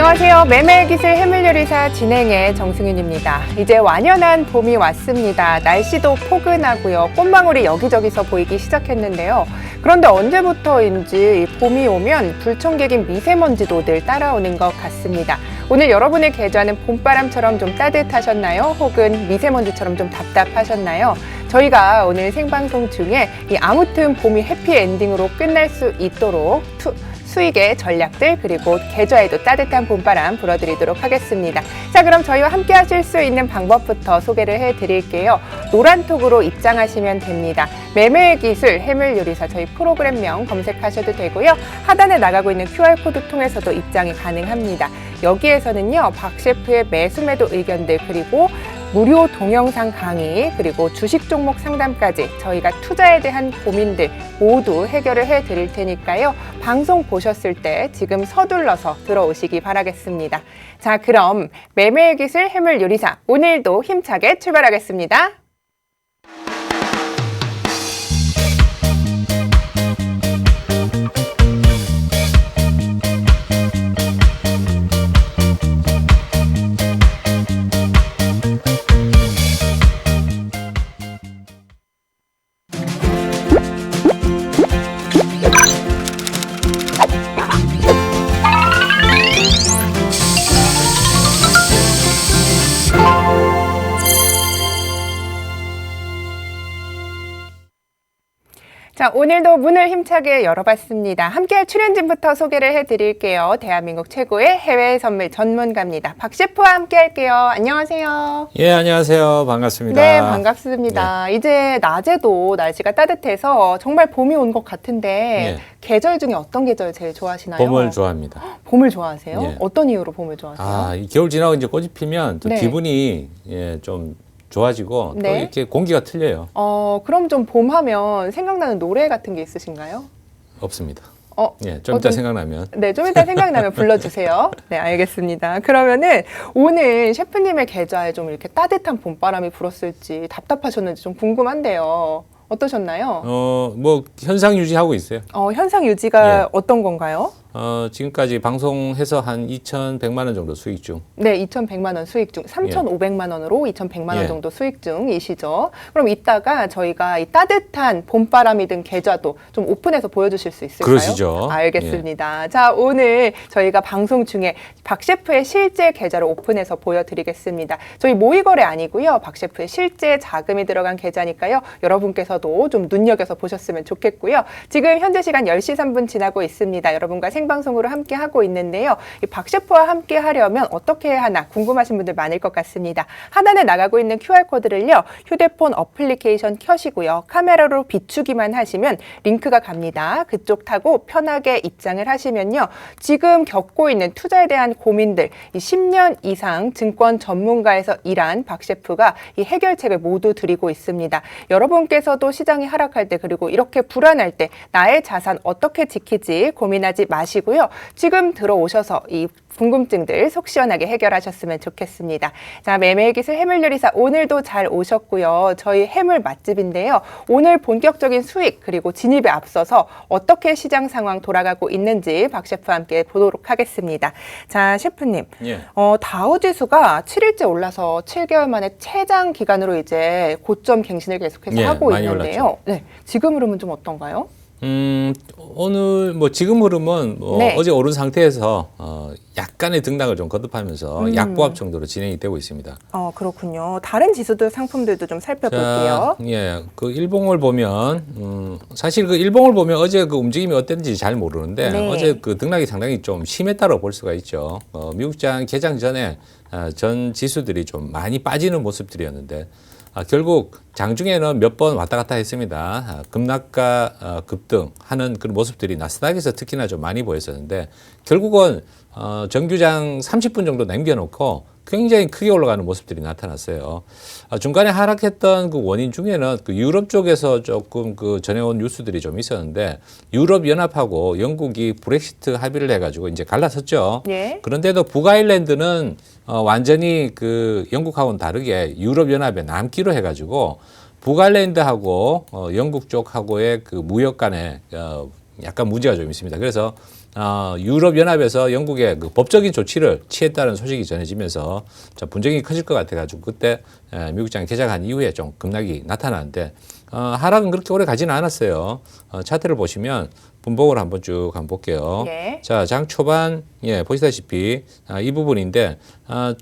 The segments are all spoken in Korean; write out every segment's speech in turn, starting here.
안녕하세요. 매매기술 해물요리사 진행의 정승윤입니다. 이제 완연한 봄이 왔습니다. 날씨도 포근하고요. 꽃망울이 여기저기서 보이기 시작했는데요. 그런데 언제부터인지 봄이 오면 불청객인 미세먼지도 늘 따라오는 것 같습니다. 오늘 여러분의 계좌는 봄바람처럼 좀 따뜻하셨나요? 혹은 미세먼지처럼 좀 답답하셨나요? 저희가 오늘 생방송 중에 이 아무튼 봄이 해피엔딩으로 끝날 수 있도록 수익의 전략들 그리고 계좌에도 따뜻한 봄바람 불어드리도록 하겠습니다. 자, 그럼 저희와 함께 하실 수 있는 방법부터 소개를 해드릴게요. 노란톡으로 입장하시면 됩니다. 매매의 기술 해물요리사 저희 프로그램명 검색하셔도 되고요. 하단에 나가고 있는 QR코드 통해서도 입장이 가능합니다. 여기에서는요, 박 셰프의 매수매도 의견들 그리고 무료 동영상 강의 그리고 주식 종목 상담까지 저희가 투자에 대한 고민들 모두 해결을 해드릴 테니까요. 방송 보셨을 때 지금 서둘러서 들어오시기 바라겠습니다. 자, 그럼 매매의 기술 해물요리사 오늘도 힘차게 출발하겠습니다. 자, 오늘도 문을 힘차게 열어봤습니다. 함께할 출연진부터 소개를 해드릴게요. 대한민국 최고의 해외 선물 전문가입니다. 박 셰프와 함께할게요. 안녕하세요. 예, 안녕하세요. 반갑습니다. 네, 반갑습니다. 네. 이제 낮에도 날씨가 따뜻해서 정말 봄이 온 것 같은데 예. 계절 중에 어떤 계절 제일 좋아하시나요? 봄을 좋아합니다. 봄을 좋아하세요? 예. 어떤 이유로 봄을 좋아하세요? 이 겨울 지나고 이제 꽃이 피면 네. 기분이 좀 좋아지고 네. 또 이렇게 공기가 틀려요. 그럼 좀 봄하면 생각나는 노래 같은 게 있으신가요? 없습니다. 예, 좀 이따 생각나면. 네, 좀 이따 생각나면 불러주세요. 네, 알겠습니다. 그러면은 오늘 셰프님의 계좌에 좀 이렇게 따뜻한 봄바람이 불었을지 답답하셨는지 좀 궁금한데요. 어떠셨나요? 뭐 현상 유지하고 있어요. 현상 유지가 예. 어떤 건가요? 지금까지 방송해서 한 2,100만 원 정도 수익 중. 네, 2,100만 원 수익 중, 3,500만 원으로 2,100만 원 예. 정도 수익 중이시죠. 그럼 이따가 저희가 이 따뜻한 봄바람이 든 계좌도 좀 오픈해서 보여주실 수 있을까요? 그러시죠. 알겠습니다. 예. 자, 오늘 저희가 방송 중에 박 셰프의 실제 계좌를 오픈해서 보여드리겠습니다. 저희 모의거래 아니고요. 박 셰프의 실제 자금이 들어간 계좌니까요. 여러분께서도 좀 눈여겨서 보셨으면 좋겠고요. 지금 현재 시간 10시 3분 지나고 있습니다. 여러분과 생방송으로 함께 하고 있는데요. 이 박 셰프와 함께 하려면 어떻게 해야 하나 궁금하신 분들 많을 것 같습니다. 하단에 나가고 있는 QR코드를요. 휴대폰 어플리케이션 켜시고요. 카메라로 비추기만 하시면 링크가 갑니다. 그쪽 타고 편하게 입장을 하시면요. 지금 겪고 있는 투자에 대한 고민들, 이 10년 이상 증권 전문가에서 일한 박 셰프가 이 해결책을 모두 드리고 있습니다. 여러분께서도 시장이 하락할 때 그리고 이렇게 불안할 때 나의 자산 어떻게 지키지 고민하지 마시고요. 지금 들어오셔서 이 궁금증들 속 시원하게 해결하셨으면 좋겠습니다. 자, 매매기술 해물요리사 오늘도 잘 오셨고요. 저희 해물 맛집인데요. 오늘 본격적인 수익 그리고 진입에 앞서서 어떻게 시장 상황 돌아가고 있는지 박 셰프와 함께 보도록 하겠습니다. 자, 셰프님. 예. 다우지수가 7일째 올라서 7개월 만에 최장 기간으로 이제 고점 갱신을 계속해서 하고 있는데요. 네, 지금 흐름은 좀 어떤가요? 오늘 지금 흐름은 네. 어제 오른 상태에서 약간의 등락을 좀 거듭하면서 약보합 정도로 진행이 되고 있습니다. 그렇군요. 다른 지수들 상품들도 좀 살펴볼게요. 자, 예, 그 일봉을 보면 사실 그 일봉을 보면 어제 그 움직임이 어땠는지 잘 모르는데 네. 어제 그 등락이 상당히 좀 심했다고 볼 수가 있죠. 미국장 개장 전에 전 지수들이 좀 많이 빠지는 모습들이었는데. 결국 장중에는 몇 번 왔다 갔다 했습니다. 급락과 급등하는 그런 모습들이 나스닥에서 특히나 좀 많이 보였었는데 결국은 정규장 30분 정도 남겨놓고 굉장히 크게 올라가는 모습들이 나타났어요. 중간에 하락했던 그 원인 중에는 그 유럽 쪽에서 조금 그 전해온 뉴스들이 좀 있었는데 유럽 연합하고 영국이 브렉시트 합의를 해가지고 이제 갈라섰죠. 예. 그런데도 북아일랜드는 완전히 그 영국하고는 다르게 유럽 연합에 남기로 해가지고 북아일랜드하고 영국 쪽하고의 그 무역 간에 약간 문제가 좀 있습니다. 그래서 유럽연합에서 영국의 그 법적인 조치를 취했다는 소식이 전해지면서 자, 분쟁이 커질 것 같아가지고 그때 미국장이 개장한 이후에 좀 급락이 나타나는데 하락은 그렇게 오래 가지는 않았어요. 차트를 보시면 분봉을 한번 쭉 한번 볼게요. 예. 자, 장 초반 보시다시피 이 부분인데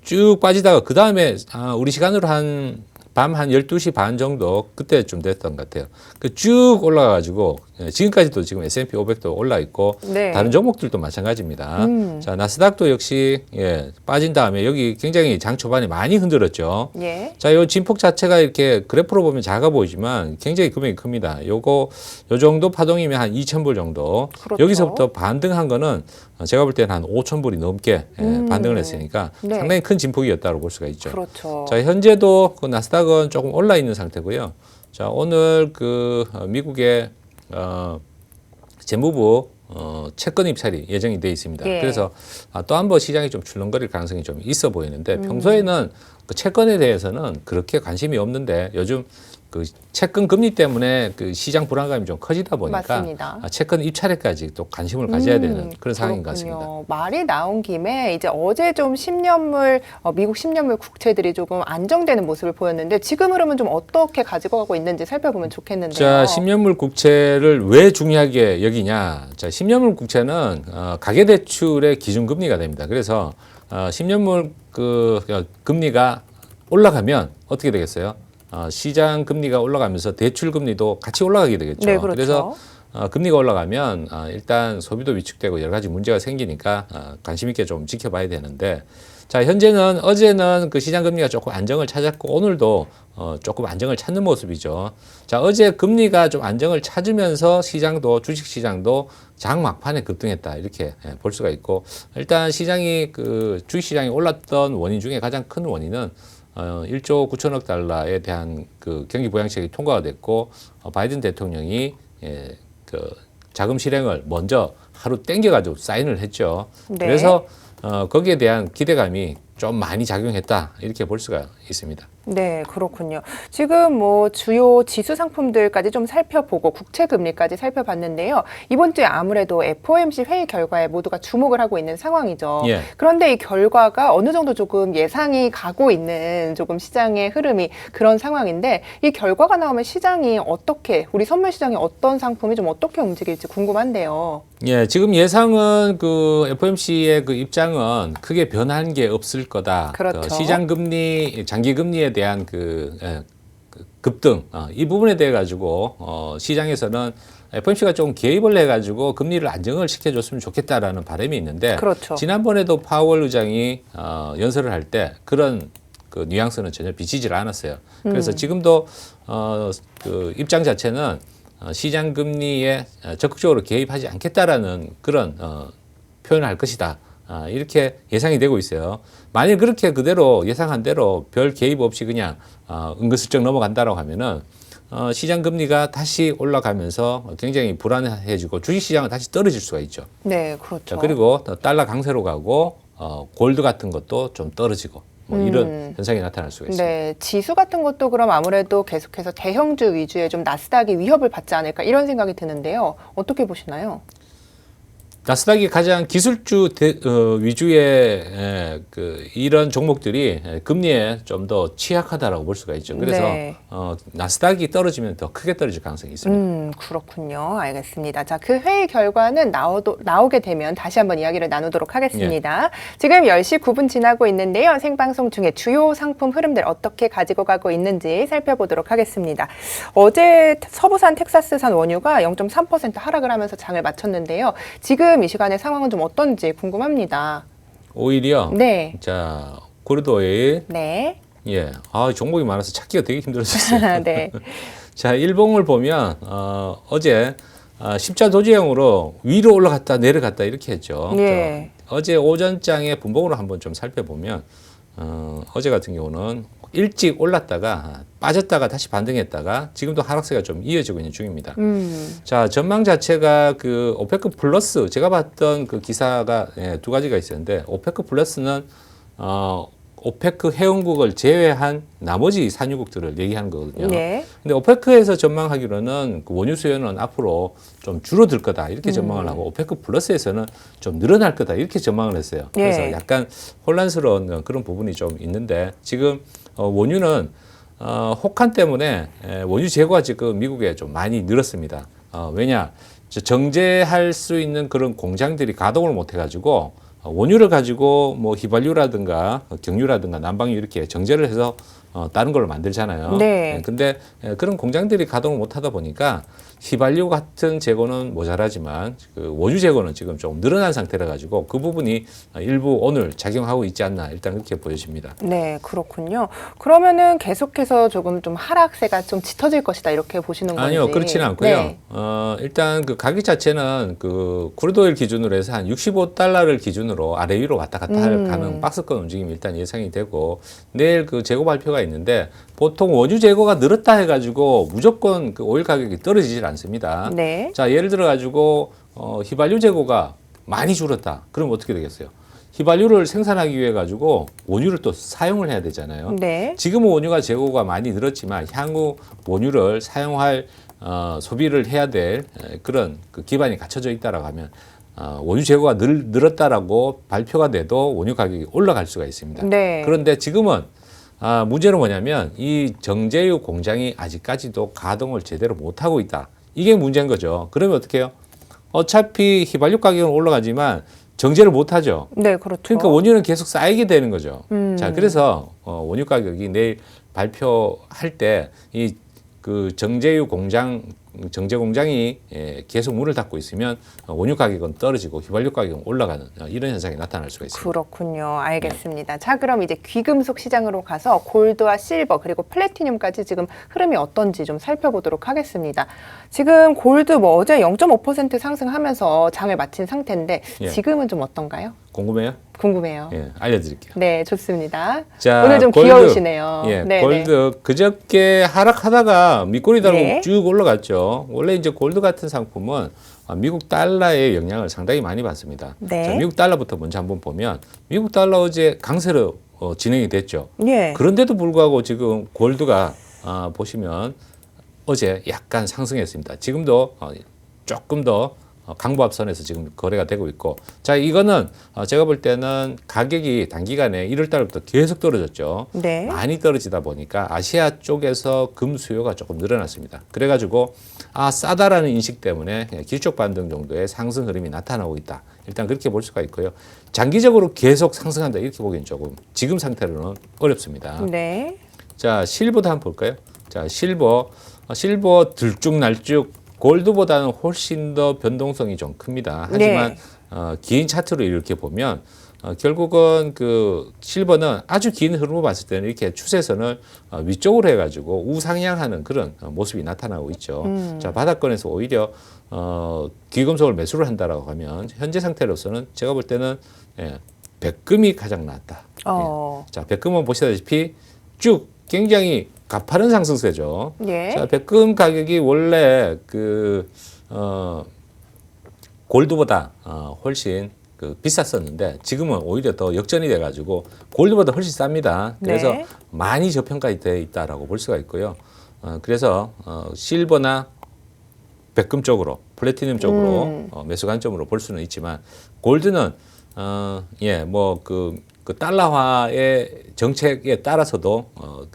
쭉 빠지다가 그 다음에 우리 시간으로 밤 한 12시 반 정도 그때쯤 됐던 것 같아요. 그 쭉 올라가가지고 지금까지도 지금 S&P 500도 올라 있고 네. 다른 종목들도 마찬가지입니다. 자, 나스닥도 역시 빠진 다음에 여기 굉장히 장 초반에 많이 흔들었죠. 예. 자, 요 진폭 자체가 이렇게 그래프로 보면 작아 보이지만 굉장히 금액이 큽니다. 요 정도 파동이면 한 2,000불 정도. 그렇죠. 여기서부터 반등한 거는 제가 볼 때는 한 5,000불이 넘게 반등을 했으니까 네. 상당히 큰 진폭이었다고 볼 수가 있죠. 그렇죠. 자, 현재도 그 나스닥은 조금 올라 있는 상태고요. 자, 오늘 그 미국의 재무부 채권 입찰이 예정이 돼 있습니다. 예. 그래서 또 한 번 시장이 좀 출렁거릴 가능성이 좀 있어 보이는데 평소에는 그 채권에 대해서는 그렇게 관심이 없는데 요즘 그 채권 금리 때문에 그 시장 불안감이 좀 커지다 보니까 맞습니다. 채권 입찰에까지 또 관심을 가져야 되는 그런 상황인 것 그렇군요. 같습니다. 말이 나온 김에 이제 어제 좀 10년물 미국 10년물 국채들이 조금 안정되는 모습을 보였는데 지금 흐름은 좀 어떻게 가지고 가고 있는지 살펴보면 좋겠는데요. 자, 10년물 국채를 왜 중요하게 여기냐? 자, 10년물 국채는 가계대출의 기준금리가 됩니다. 그래서 10년물 그 금리가 올라가면 어떻게 되겠어요? 시장 금리가 올라가면서 대출 금리도 같이 올라가게 되겠죠. 네, 그렇죠. 그래서 금리가 올라가면 일단 소비도 위축되고 여러 가지 문제가 생기니까 관심 있게 좀 지켜봐야 되는데 자, 현재는 어제는 그 시장 금리가 조금 안정을 찾았고 오늘도 조금 안정을 찾는 모습이죠. 자, 어제 금리가 좀 안정을 찾으면서 시장도 주식 시장도 장 막판에 급등했다 이렇게 볼 수가 있고 일단 시장이 그 주식 시장이 올랐던 원인 중에 가장 큰 원인은 1조 9천억 달러에 대한 그 경기 부양책이 통과가 됐고 바이든 대통령이 그 자금 실행을 먼저 하루 땡겨가지고 사인을 했죠. 네. 그래서 거기에 대한 기대감이 좀 많이 작용했다 이렇게 볼 수가 있습니다. 네, 그렇군요. 지금 뭐 주요 지수 상품들까지 좀 살펴보고 국채 금리까지 살펴봤는데요. 이번 주에 아무래도 FOMC 회의 결과에 모두가 주목을 하고 있는 상황이죠. 예. 그런데 이 결과가 어느 정도 조금 예상이 가고 있는 조금 시장의 흐름이 그런 상황인데 이 결과가 나오면 시장이 어떻게 우리 선물 시장이 어떤 상품이 좀 어떻게 움직일지 궁금한데요. 예, 지금 예상은 그 FOMC의 그 입장은 크게 변한 게 없을 거다. 그렇죠. 그 시장 금리, 장기 금리에 대한 그 급등 이 부분에 대해 가지고 시장에서는 FOMC가 좀 개입을 해가지고 금리를 안정을 시켜줬으면 좋겠다라는 바람이 있는데 그렇죠. 지난번에도 파월 의장이 연설을 할 때 그런 그 뉘앙스는 전혀 비치질 않았어요. 그래서 지금도 그 입장 자체는 시장 금리에 적극적으로 개입하지 않겠다라는 그런 표현을 할 것이다. 이렇게 예상이 되고 있어요. 만약 그렇게 그대로 예상한 대로 별 개입 없이 그냥 은근슬쩍 넘어간다라고 하면은 시장 금리가 다시 올라가면서 굉장히 불안해지고 주식시장은 다시 떨어질 수가 있죠. 네, 그렇죠. 자, 그리고 달러 강세로 가고 골드 같은 것도 좀 떨어지고 뭐 이런 현상이 나타날 수가 있습니다. 네, 지수 같은 것도 그럼 아무래도 계속해서 대형주 위주의 좀 나스닥이 위협을 받지 않을까 이런 생각이 드는데요. 어떻게 보시나요? 나스닥이 가장 기술주 위주의 이런 종목들이 금리에 좀 더 취약하다라고 볼 수가 있죠. 그래서 네. 나스닥이 떨어지면 더 크게 떨어질 가능성이 있습니다. 그렇군요. 알겠습니다. 자, 그 회의 결과는 나오게 되면 다시 한번 이야기를 나누도록 하겠습니다. 지금 10시 9분 지나고 있는데요. 생방송 중에 주요 상품 흐름들 어떻게 가지고 가고 있는지 살펴보도록 하겠습니다. 어제 서부산 텍사스산 원유가 0.3% 하락을 하면서 장을 마쳤는데요. 지금 이 시간의 상황은 좀 어떤지 궁금합니다. 오히려 네. 자, 고르드 오일 네. 예. 종목이 많아서 찾기가 되게 힘들어졌어요. 네. 자, 일봉을 보면 어제 십자 도지형으로 위로 올라갔다 내려갔다 이렇게 했죠. 예. 어제 오전장의 분봉으로 한번 좀 살펴보면 어제 같은 경우는 일찍 올랐다가 빠졌다가 다시 반등했다가 지금도 하락세가 좀 이어지고 있는 중입니다. 자, 전망 자체가 그 오페크 플러스 제가 봤던 그 기사가 두 가지가 있었는데 오페크 플러스는 오페크 회원국을 제외한 나머지 산유국들을 얘기하는 거거든요. 네. 근데 오페크에서 전망하기로는 그 원유 수요는 앞으로 좀 줄어들 거다 이렇게 전망을 하고 오페크 플러스에서는 좀 늘어날 거다 이렇게 전망을 했어요. 그래서 예. 약간 혼란스러운 그런 부분이 좀 있는데 지금 원유는 혹한 때문에 원유 재고가 지금 미국에 좀 많이 늘었습니다. 왜냐 정제할 수 있는 그런 공장들이 가동을 못 해가지고 원유를 가지고 뭐 휘발유라든가 경유라든가 난방유 이렇게 정제를 해서 다른 걸 만들잖아요. 네. 근데 그런 공장들이 가동을 못 하다 보니까 휘발유 같은 재고는 모자라지만 그 원유 재고는 지금 좀 늘어난 상태라 가지고 그 부분이 일부 오늘 작용하고 있지 않나 일단 그렇게 보여집니다. 네, 그렇군요. 그러면은 계속해서 조금 좀 하락세가 좀 짙어질 것이다 이렇게 보시는 건지? 아니요, 그렇지는 않고요. 네. 일단 그 가격 자체는 그 크루드오일 기준으로 해서 한 65달러를 기준으로 아래 위로 왔다 갔다 할 가는 박스권 움직임이 일단 예상이 되고 내일 그 재고 발표가 있는데 보통 원유 재고가 늘었다 해가지고 무조건 그 오일 가격이 떨어지질 않습니다. 네. 자, 예를 들어 가지고 휘발유 재고가 많이 줄었다. 그럼 어떻게 되겠어요? 휘발유를 생산하기 위해 가지고 원유를 또 사용을 해야 되잖아요. 네. 지금은 원유가 재고가 많이 늘었지만 향후 원유를 사용할 소비를 해야 될 그런 그 기반이 갖춰져 있다라고 하면 원유 재고가 늘었다라고 발표가 돼도 원유 가격이 올라갈 수가 있습니다. 네. 그런데 지금은 문제는 뭐냐면 이 정제유 공장이 아직까지도 가동을 제대로 못하고 있다. 이게 문제인 거죠. 그러면 어떻게 해요? 어차피 휘발유 가격은 올라가지만 정제를 못하죠. 네, 그렇죠. 그러니까 원유는 계속 쌓이게 되는 거죠. 자, 그래서 원유 가격이 내일 발표할 때 이 그 정제 공장이 계속 문을 닫고 있으면 원유 가격은 떨어지고 휘발유 가격은 올라가는 이런 현상이 나타날 수가 있습니다. 그렇군요. 알겠습니다. 자, 그럼 이제 귀금속 시장으로 가서 골드와 실버 그리고 플래티늄까지 지금 흐름이 어떤지 좀 살펴보도록 하겠습니다. 지금 골드 뭐 어제 0.5% 상승하면서 장을 마친 상태인데 예. 지금은 좀 어떤가요? 궁금해요? 궁금해요. 예, 알려드릴게요. 네, 좋습니다. 자, 오늘 좀 골드. 귀여우시네요. 예, 네, 골드 그저께 하락하다가 밑꼬리 달고 네. 쭉 올라갔죠. 원래 이제 골드 같은 상품은 미국 달러의 영향을 상당히 많이 받습니다. 네. 자, 미국 달러부터 먼저 한번 보면 미국 달러 어제 강세로 진행이 됐죠. 예. 그런데도 불구하고 지금 골드가 보시면 어제 약간 상승했습니다. 지금도 조금 더 강보합선에서 지금 거래가 되고 있고, 자, 이거는 제가 볼 때는 가격이 단기간에 1월 달부터 계속 떨어졌죠. 네. 많이 떨어지다 보니까 아시아 쪽에서 금 수요가 조금 늘어났습니다. 그래가지고 싸다라는 인식 때문에 기술적 반등 정도의 상승 흐름이 나타나고 있다. 일단 그렇게 볼 수가 있고요. 장기적으로 계속 상승한다 이렇게 보기엔 조금 지금 상태로는 어렵습니다. 네. 자, 실버도 한번 볼까요? 자, 실버 들쭉날쭉 골드보다는 훨씬 더 변동성이 좀 큽니다. 하지만 긴 차트로 이렇게 보면 결국은 그 실버는 아주 긴 흐름을 봤을 때는 이렇게 추세선을 위쪽으로 해가지고 우상향하는 그런 모습이 나타나고 있죠. 자, 바닥권에서 오히려 귀금속을 매수를 한다라고 하면 현재 상태로서는 제가 볼 때는 백금이 가장 낫다. 자, 백금은 보시다시피 쭉 굉장히 가파른 상승세죠. 예. 자, 백금 가격이 원래 골드보다 훨씬 비쌌었는데 지금은 오히려 더 역전이 돼가지고 골드보다 훨씬 쌉니다. 그래서 네. 많이 저평가돼 있다라고 볼 수가 있고요. 그래서 실버나 백금 쪽으로, 플래티늄 쪽으로 매수 관점으로 볼 수는 있지만 골드는 그 달러화의 정책에 따라서도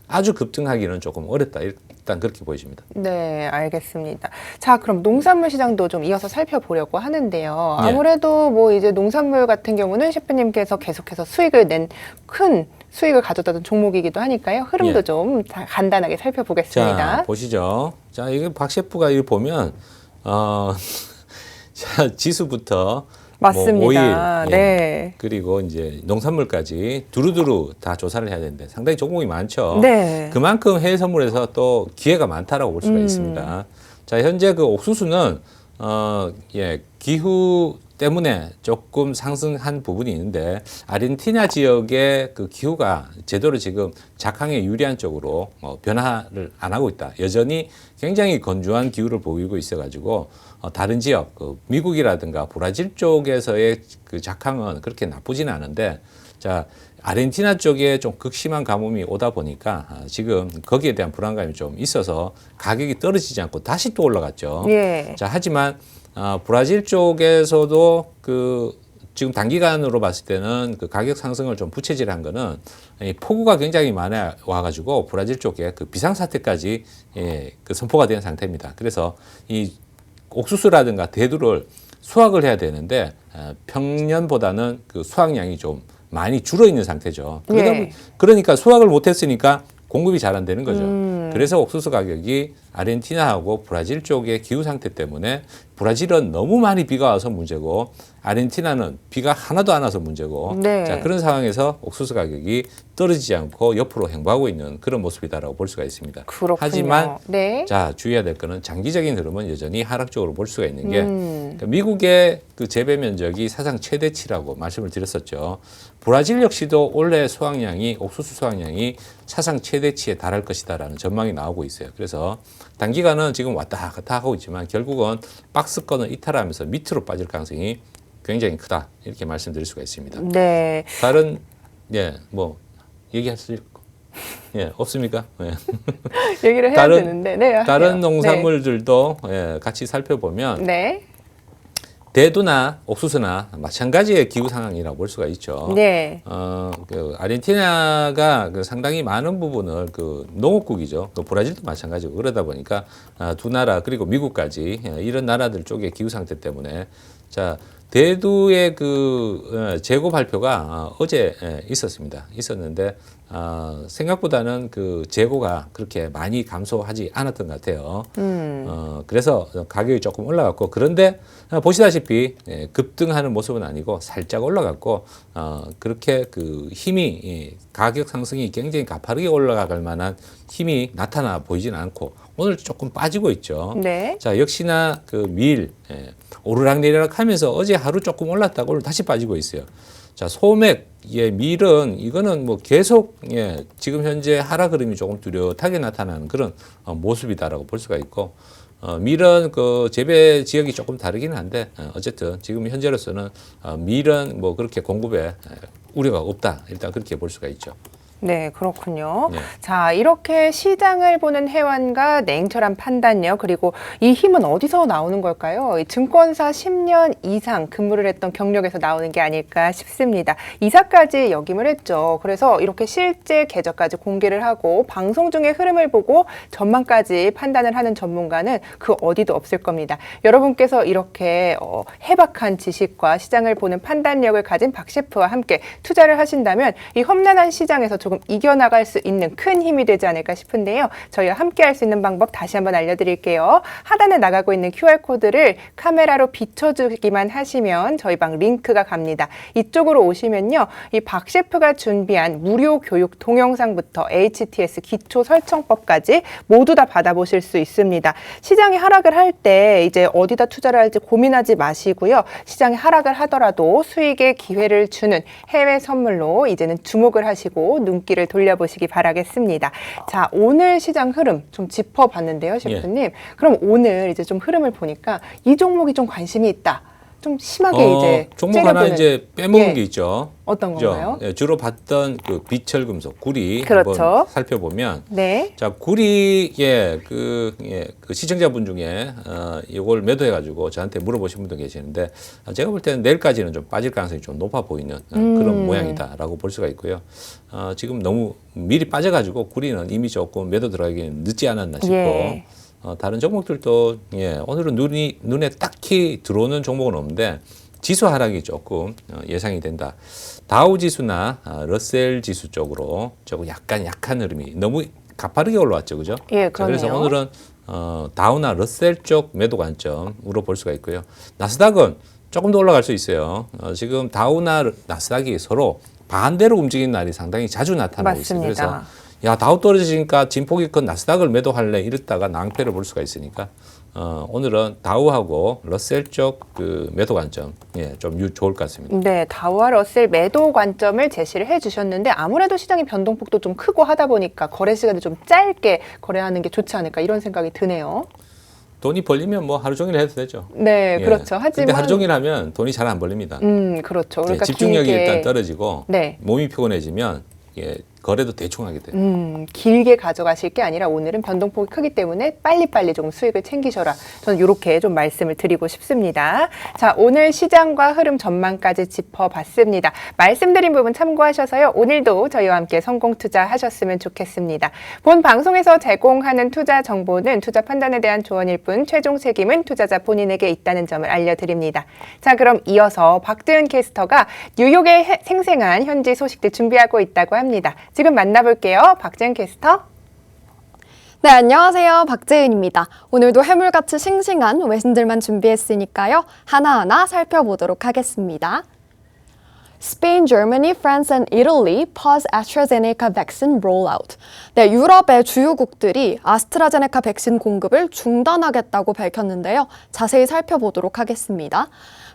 아주 급등하기는 조금 어렵다. 일단 그렇게 보여집니다. 네, 알겠습니다. 자, 그럼 농산물 시장도 좀 이어서 살펴보려고 하는데요. 예. 아무래도 뭐 이제 농산물 같은 경우는 셰프님께서 계속해서 수익을 낸 큰 수익을 가져다던 종목이기도 하니까요. 흐름도 예. 좀 간단하게 살펴보겠습니다. 자, 보시죠. 자, 이게 박 셰프가 이거 보면 자, 지수부터 맞습니다. 뭐 오일, 네. 그리고 이제 농산물까지 두루두루 다 조사를 해야 되는데 상당히 종목이 많죠. 네. 그만큼 해외 선물에서 또 기회가 많다라고 볼 수가 있습니다. 자, 현재 그 옥수수는 기후 때문에 조금 상승한 부분이 있는데 아르헨티나 지역의 그 기후가 제대로 지금 작황에 유리한 쪽으로 변화를 안 하고 있다. 여전히 굉장히 건조한 기후를 보이고 있어가지고 다른 지역, 미국이라든가 브라질 쪽에서의 그 작황은 그렇게 나쁘지는 않은데, 자, 아르헨티나 쪽에 좀 극심한 가뭄이 오다 보니까 지금 거기에 대한 불안감이 좀 있어서 가격이 떨어지지 않고 다시 또 올라갔죠. 예. 자, 하지만 브라질 쪽에서도 지금 단기간으로 봤을 때는 그 가격 상승을 좀 부채질한 거는 이 폭우가 굉장히 많아 와가지고 브라질 쪽에 그 비상사태까지 그 선포가 된 상태입니다. 그래서 이 옥수수라든가 대두를 수확을 해야 되는데 평년보다는 그 수확량이 좀 많이 줄어 있는 상태죠. 그러니까 수확을 못했으니까 공급이 잘 안 되는 거죠. 그래서 옥수수 가격이 아르헨티나하고 브라질 쪽의 기후 상태 때문에 브라질은 너무 많이 비가 와서 문제고 아르헨티나는 비가 하나도 안 와서 문제고 네. 자, 그런 상황에서 옥수수 가격이 떨어지지 않고 옆으로 행보하고 있는 그런 모습이다라고 볼 수가 있습니다. 그렇군요. 하지만 네. 자, 주의해야 될 거는 장기적인 흐름은 여전히 하락적으로 볼 수가 있는 게 그러니까 미국의 그 재배 면적이 사상 최대치라고 말씀을 드렸었죠. 브라질 역시도 올해 수확량이 옥수수 수확량이 사상 최대치에 달할 것이다라는 전망이 나오고 있어요. 그래서 단기간은 지금 왔다 갔다 하고 있지만 결국은 박스권을 이탈하면서 밑으로 빠질 가능성이 굉장히 크다 이렇게 말씀드릴 수가 있습니다. 네. 다른 뭐 얘기하실 없습니까? 얘기를 해야 되는데. 네. 다른 해요. 농산물들도 같이 살펴보면 네. 대두나 옥수수나 마찬가지의 기후 상황이라고 볼 수가 있죠. 네. 그 아르헨티나가 그 상당히 많은 부분을 그 농업국이죠. 그 브라질도 마찬가지고 그러다 보니까 두 나라 그리고 미국까지 이런 나라들 쪽의 기후 상태 때문에 자 대두의 그 재고 발표가 어제 있었는데 생각보다는 그 재고가 그렇게 많이 감소하지 않았던 것 같아요. 그래서 가격이 조금 올라갔고 그런데 보시다시피 급등하는 모습은 아니고 살짝 올라갔고 그렇게 그 힘이 가격 상승이 굉장히 가파르게 올라갈 만한 힘이 나타나 보이지는 않고 오늘 조금 빠지고 있죠. 네. 자 역시나 그 밀 오르락내리락 하면서 어제 하루 조금 올랐다가 오늘 다시 빠지고 있어요. 자, 소맥, 밀은 이거는 뭐 계속 지금 현재 하락 흐름이 조금 뚜렷하게 나타나는 그런 모습이다라고 볼 수가 있고 밀은 그 재배 지역이 조금 다르긴 한데 어쨌든 지금 현재로서는 밀은 뭐 그렇게 공급에 우려가 없다. 일단 그렇게 볼 수가 있죠. 네, 그렇군요. 네. 자, 이렇게 시장을 보는 해완과 냉철한 판단력, 그리고 이 힘은 어디서 나오는 걸까요? 이 증권사 10년 이상 근무를 했던 경력에서 나오는 게 아닐까 싶습니다. 이사까지 역임을 했죠. 그래서 이렇게 실제 계좌까지 공개를 하고 방송 중에 흐름을 보고 전망까지 판단을 하는 전문가는 그 어디도 없을 겁니다. 여러분께서 이렇게 해박한 지식과 시장을 보는 판단력을 가진 박 셰프와 함께 투자를 하신다면 이 험난한 시장에서 조금 이겨나갈 수 있는 큰 힘이 되지 않을까 싶은데요. 저희와 함께 할 수 있는 방법 다시 한번 알려드릴게요. 하단에 나가고 있는 QR코드를 카메라로 비춰주기만 하시면 저희 방 링크가 갑니다. 이쪽으로 오시면요. 이 박 셰프가 준비한 무료 교육 동영상부터 HTS 기초 설정법까지 모두 다 받아보실 수 있습니다. 시장이 하락을 할 때 이제 어디다 투자를 할지 고민하지 마시고요. 시장이 하락을 하더라도 수익의 기회를 주는 해외 선물로 이제는 주목을 하시고 눈길을 돌려보시기 바라겠습니다. 자, 오늘 시장 흐름 좀 짚어봤는데요, 셰프님. 그럼 오늘 이제 좀 흐름을 보니까 이 종목이 좀 관심이 있다. 좀 심하게 이제 종목 하나 이제 빼먹은 게 있죠. 어떤 건가요? 주로 봤던 그 비철금속 구리 그렇죠. 한번 살펴보면 네. 자 구리의 그 시청자분 중에 이걸 매도해가지고 저한테 물어보신 분도 계시는데 제가 볼 때는 내일까지는 좀 빠질 가능성이 좀 높아 보이는 그런 모양이다라고 볼 수가 있고요. 지금 너무 미리 빠져가지고 구리는 이미 조금 매도 들어가기는 늦지 않았나 싶고. 다른 종목들도 오늘은 눈에 딱히 들어오는 종목은 없는데 지수 하락이 조금 예상이 된다. 다우 지수나 러셀 지수 쪽으로 조금 약간 약한 흐름이 너무 가파르게 올라왔죠, 그죠? 예, 그러네요. 그래서 오늘은 다우나 러셀 쪽 매도 관점으로 볼 수가 있고요. 나스닥은 조금 더 올라갈 수 있어요. 지금 다우나 나스닥이 서로 반대로 움직이는 날이 상당히 자주 나타나고 맞습니다. 있어요. 그래서 야 다우 떨어지니까 진폭이 큰 나스닥을 매도할래 이랬다가 낭패를 볼 수가 있으니까 오늘은 다우하고 러셀 쪽 그 매도 관점 좀 좋을 것 같습니다. 네, 다우와 러셀 매도 관점을 제시를 해주셨는데 아무래도 시장의 변동폭도 좀 크고 하다 보니까 거래 시간을 좀 짧게 거래하는 게 좋지 않을까 이런 생각이 드네요. 돈이 벌리면 뭐 하루 종일 해도 되죠. 네, 예. 그렇죠. 근데 하지만 하루 종일 하면 돈이 잘 안 벌립니다. 그렇죠. 예, 그러니까 집중력이 길게, 일단 떨어지고 네. 몸이 피곤해지면 예, 거래도 대충 하게 돼요. 길게 가져가실 게 아니라 오늘은 변동폭이 크기 때문에 빨리빨리 좀 수익을 챙기셔라. 저는 이렇게 좀 말씀을 드리고 싶습니다. 자, 오늘 시장과 흐름 전망까지 짚어봤습니다. 말씀드린 부분 참고하셔서요. 오늘도 저희와 함께 성공 투자하셨으면 좋겠습니다. 본 방송에서 제공하는 투자 정보는 투자 판단에 대한 조언일 뿐 최종 책임은 투자자 본인에게 있다는 점을 알려드립니다. 자, 그럼 이어서 박재은 캐스터가 뉴욕의 생생한 현지 소식들 준비하고 있다고 합니다. 지금 만나볼게요. 박재은 캐스터. 네, 안녕하세요. 박재은입니다. 오늘도 해물같이 싱싱한 외신들만 준비했으니까요. 하나하나 살펴보도록 하겠습니다. Spain, Germany, France and Italy pause AstraZeneca vaccine rollout. 네, 유럽의 주요국들이 아스트라제네카 백신 공급을 중단하겠다고 밝혔는데요. 자세히 살펴보도록 하겠습니다.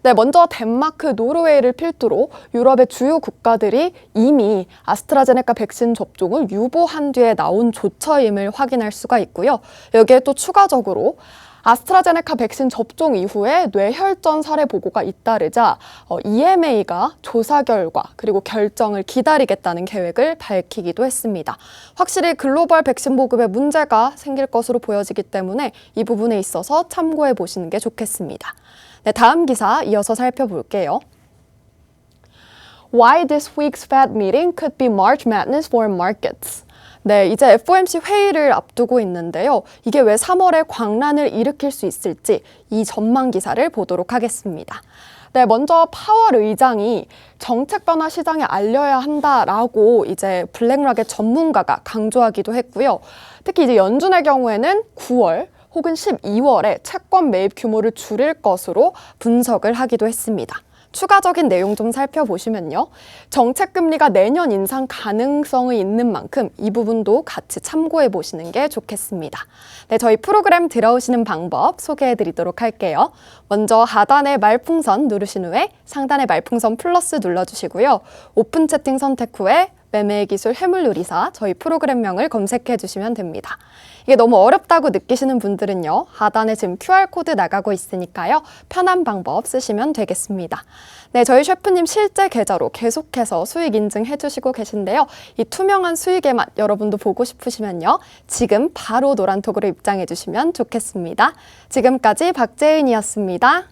네, 먼저 덴마크, 노르웨이를 필두로 유럽의 주요 국가들이 이미 아스트라제네카 백신 접종을 유보한 뒤에 나온 조처임을 확인할 수가 있고요. 여기에 또 추가적으로 아스트라제네카 백신 접종 이후에 뇌혈전 사례 보고가 잇따르자 EMA가 조사 결과 그리고 결정을 기다리겠다는 계획을 밝히기도 했습니다. 확실히 글로벌 백신 보급에 문제가 생길 것으로 보여지기 때문에 이 부분에 있어서 참고해 보시는 게 좋겠습니다. 네, 다음 기사 이어서 살펴볼게요. Why this week's Fed meeting could be March Madness for markets. 네, 이제 FOMC 회의를 앞두고 있는데요. 이게 왜 3월에 광란을 일으킬 수 있을지 이 전망 기사를 보도록 하겠습니다. 네, 먼저 파월 의장이 정책 변화 시장에 알려야 한다라고 이제 블랙락의 전문가가 강조하기도 했고요. 특히 이제 연준의 경우에는 9월 혹은 12월에 채권 매입 규모를 줄일 것으로 분석을 하기도 했습니다. 추가적인 내용 좀 살펴보시면요. 정책금리가 내년 인상 가능성이 있는 만큼 이 부분도 같이 참고해 보시는 게 좋겠습니다. 네, 저희 프로그램 들어오시는 방법 소개해 드리도록 할게요. 먼저 하단의 말풍선 누르신 후에 상단의 말풍선 플러스 눌러주시고요. 오픈 채팅 선택 후에 매매의 기술 해물요리사 저희 프로그램명을 검색해 주시면 됩니다. 이게 너무 어렵다고 느끼시는 분들은요. 하단에 지금 QR코드 나가고 있으니까요. 편한 방법 쓰시면 되겠습니다. 네, 저희 셰프님 실제 계좌로 계속해서 수익 인증해 주시고 계신데요. 이 투명한 수익의 맛 여러분도 보고 싶으시면요. 지금 바로 노란톡으로 입장해 주시면 좋겠습니다. 지금까지 박재은이었습니다.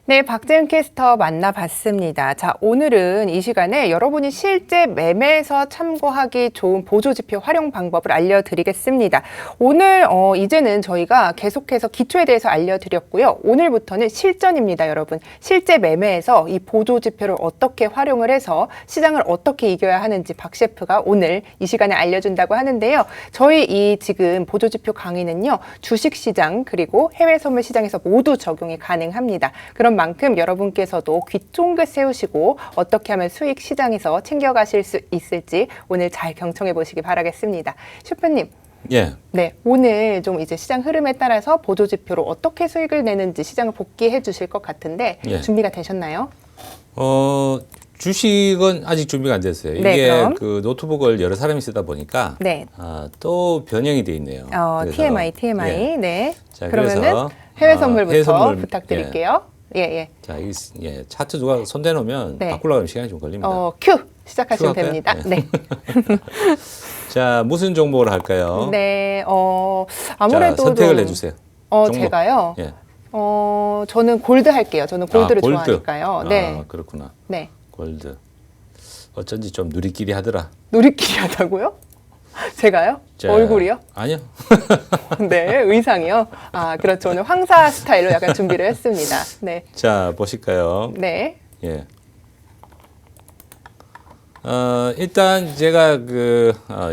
네, 박재은 캐스터 만나봤습니다. 자, 오늘은 이 시간에 여러분이 실제 매매에서 참고하기 좋은 보조지표 활용 방법을 알려드리겠습니다. 오늘 이제는 저희가 계속해서 기초에 대해서 알려드렸고요. 오늘부터는 실전입니다, 여러분. 실제 매매에서 이 보조지표를 어떻게 활용을 해서 시장을 어떻게 이겨야 하는지 박 셰프가 오늘 이 시간에 알려준다고 하는데요. 저희 이 지금 보조지표 강의는요. 주식시장 그리고 해외 선물 시장에서 모두 적용이 가능합니다. 그럼 만큼 여러분께서도 귀 쫑긋 세우시고 어떻게 하면 수익 시장에서 챙겨가실 수 있을지 오늘 잘 경청해 보시기 바라겠습니다. 셰프님. 예. 네, 오늘 좀 이제 시장 흐름에 따라서 보조지표로 어떻게 수익을 내는지 시장을 복귀해 주실 것 같은데 예. 준비가 되셨나요? 주식은 아직 준비가 안 됐어요. 네, 이게 그럼. 그 노트북을 여러 사람이 쓰다 보니까 네. 또 변형이 돼 있네요. 그래서, TMI. 예. 네. 자, 그러면은 그래서, 해외 선물부터 해외 선물, 부탁드릴게요. 예. 자, 예, 차트 누가 손대놓으면 네. 바꾸려고 하면 시간이 좀 걸립니다. 큐 시작하시면 큐 할까요? 됩니다. 네. 자, 무슨 정보를 할까요? 네. 아무래도 자, 선택을 좀, 해주세요. 종목. 제가요. 예. 저는 골드 할게요. 저는 골드를 골드. 좋아하니까요. 네. 아, 그렇구나. 네. 골드. 어쩐지 좀 누리끼리 하더라. 누리끼리 하다고요? 제가요? 자, 얼굴이요? 아니요. 네, 의상이요. 그렇죠. 오늘 황사 스타일로 약간 준비를 했습니다. 네. 자, 보실까요? 네. 예. 일단 제가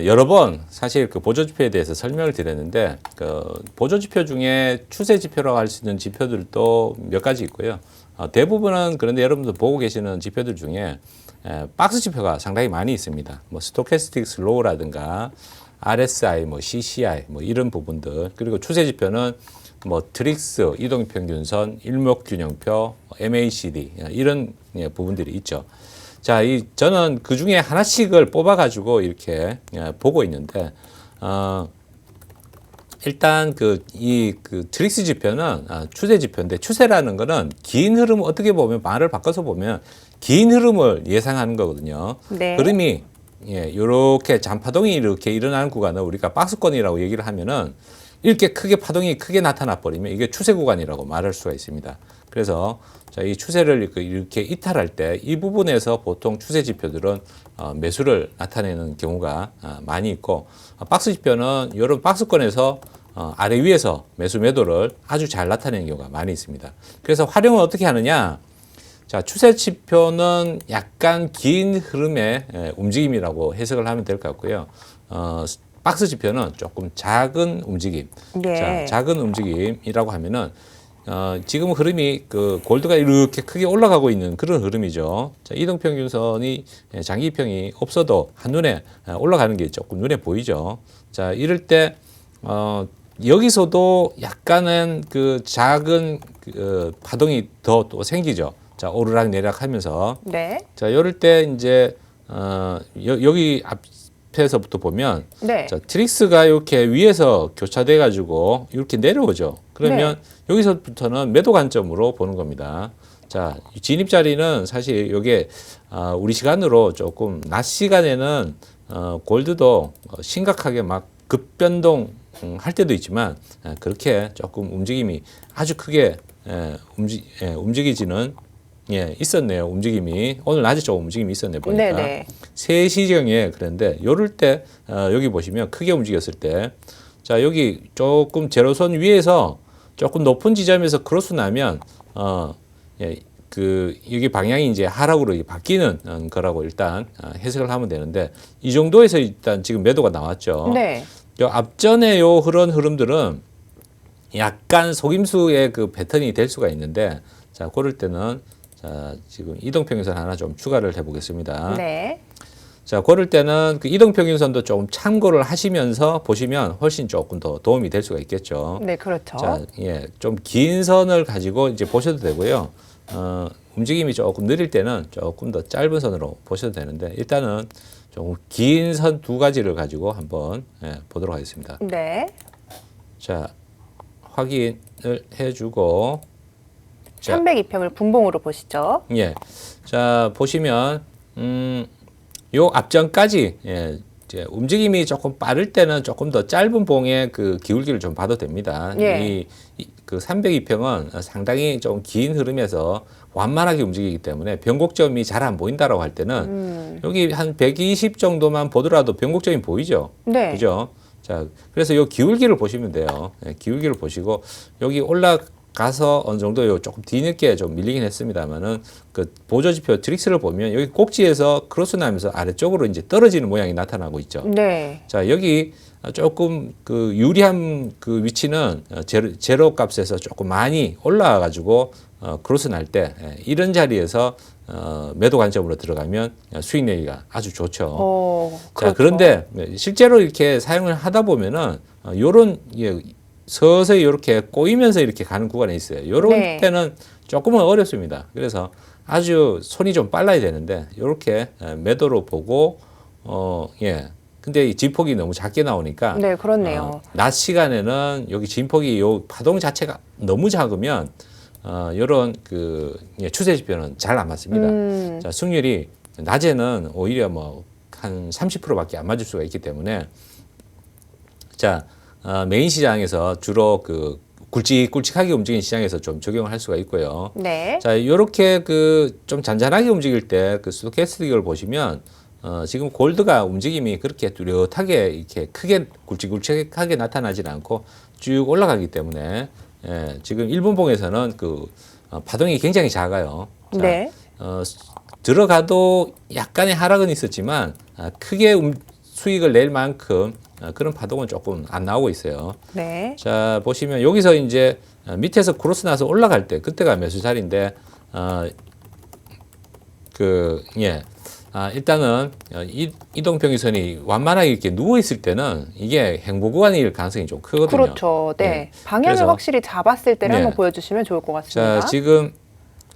여러 번 사실 그 보조지표에 대해서 설명을 드렸는데 보조지표 중에 추세지표라고 할 수 있는 지표들도 몇 가지 있고요. 대부분은 그런데 여러분들 보고 계시는 지표들 중에 박스 지표가 상당히 많이 있습니다. 뭐 스토캐스틱 슬로우라든가 RSI, 뭐 CCI, 뭐 이런 부분들 그리고 추세지표는 뭐 트릭스, 이동평균선, 일목균형표, MACD 이런 부분들이 있죠. 자, 저는 그 중에 하나씩을 뽑아가지고 이렇게 보고 있는데, 일단 그 트릭스 지표는 추세 지표인데 추세라는 거는 긴 흐름 어떻게 보면 말을 바꿔서 보면 긴 흐름을 예상하는 거거든요. 네. 흐름이 이렇게 잔파동이 이렇게 일어나는 구간을 우리가 박스권이라고 얘기를 하면은 이렇게 크게 파동이 크게 나타나 버리면 이게 추세 구간이라고 말할 수가 있습니다. 그래서 자, 이 추세를 이렇게 이탈할 때 이 부분에서 보통 추세 지표들은 매수를 나타내는 경우가 많이 있고 박스 지표는 이런 박스권에서 아래 위에서 매수 매도를 아주 잘 나타내는 경우가 많이 있습니다. 그래서 활용을 어떻게 하느냐? 자, 추세 지표는 약간 긴 흐름의 움직임이라고 해석을 하면 될 것 같고요. 박스 지표는 조금 작은 움직임. 네. 자, 작은 움직임이라고 하면은 지금 흐름이 그 골드가 이렇게 크게 올라가고 있는 그런 흐름이죠. 자, 이동평균선이 장기평이 없어도 한눈에 올라가는 게 조금 눈에 보이죠. 자, 이럴 때 여기서도 약간은 그 작은 파동이 더 또 생기죠. 자, 오르락 내리락 하면서. 네. 자, 이럴 때 이제 여기 앞에서부터 보면 네. 자, 트릭스가 이렇게 위에서 교차돼 가지고 이렇게 내려오죠. 그러면 여기서부터는 매도 관점으로 보는 겁니다. 자, 진입 자리는 사실 이게 우리 시간으로 조금 낮 시간에는 골드도 심각하게 막 급변동 할 때도 있지만 그렇게 조금 움직임이 아주 크게 움직이지는 있었네요. 움직임이 오늘 낮에 조금 움직임이 있었네 보니까. 네네. 3시경에 그랬는데 요럴 때 여기 보시면 크게 움직였을 때 자, 여기 조금 제로선 위에서 조금 높은 지점에서 크로스 나면 여기 방향이 이제 하락으로 바뀌는 거라고 일단 해석을 하면 되는데 이 정도에서 일단 지금 매도가 나왔죠. 네. 요 앞전에 요 흐름들은 약간 속임수의 그 패턴이 될 수가 있는데 자, 그럴 때는 자, 지금 이동평균선 하나 좀 추가를 해보겠습니다. 네. 자, 그럴 때는 그 이동평균선도 조금 참고를 하시면서 보시면 훨씬 조금 더 도움이 될 수가 있겠죠. 네, 그렇죠. 자, 좀 긴 선을 가지고 이제 보셔도 되고요. 움직임이 조금 느릴 때는 조금 더 짧은 선으로 보셔도 되는데 일단은 조금 긴 선 두 가지를 가지고 한번 보도록 하겠습니다. 네. 자, 확인을 해주고. 자, 302평을 분봉으로 보시죠. 자, 보시면, 요 앞전까지, 이제 움직임이 조금 빠를 때는 조금 더 짧은 봉의 그 기울기를 좀 봐도 됩니다. 예. 그 302평은 상당히 좀 긴 흐름에서 완만하게 움직이기 때문에 변곡점이 잘 안 보인다라고 할 때는 여기 한 120 정도만 보더라도 변곡점이 보이죠. 네. 그죠? 자, 그래서 요 기울기를 보시면 돼요. 기울기를 보시고 여기 올라가서 어느 정도 요 조금 뒤늦게 좀 밀리긴 했습니다만은 그 보조지표 트릭스를 보면 여기 꼭지에서 크로스 나면서 아래쪽으로 이제 떨어지는 모양이 나타나고 있죠. 네. 자, 여기 조금 그 유리한 그 위치는 제로 값에서 조금 많이 올라와 가지고 크로스 날 때 이런 자리에서 매도 관점으로 들어가면 수익 내기가 아주 좋죠. 그렇죠. 자, 그런데 실제로 이렇게 사용을 하다 보면은 요런 서서히 이렇게 꼬이면서 이렇게 가는 구간이 있어요. 요런 네. 때는 조금은 어렵습니다. 그래서 아주 손이 좀 빨라야 되는데 이렇게 매도로 보고 근데 이 진폭이 너무 작게 나오니까 네, 그렇네요. 낮 시간에는 여기 진폭이 요 파동 자체가 너무 작으면 요런 그 추세 지표는 잘 안 맞습니다. 자, 승률이 낮에는 오히려 뭐 한 30%밖에 안 맞을 수가 있기 때문에 자, 메인 시장에서 주로 그 굵직굵직하게 움직이는 시장에서 좀 적용을 할 수가 있고요. 네. 자, 요렇게 그 좀 잔잔하게 움직일 때 그 스토캐스틱을 보시면 지금 골드가 움직임이 그렇게 뚜렷하게 이렇게 크게 굵직굵직하게 나타나지는 않고 쭉 올라가기 때문에 지금 일본봉에서는 그 파동이 굉장히 작아요. 자, 네. 들어가도 약간의 하락은 있었지만 크게 수익을 낼 만큼 그런 파동은 조금 안 나오고 있어요. 네. 자, 보시면 여기서 이제 밑에서 크로스 나서 올라갈 때 그때가 매수 자리인데 일단은 이동평균선이 완만하게 이렇게 누워 있을 때는 이게 행보 구간일 가능성이 좀 크거든요. 그렇죠. 네. 방향을 그래서, 확실히 잡았을 때를 네. 한번 보여주시면 좋을 것 같습니다. 자, 지금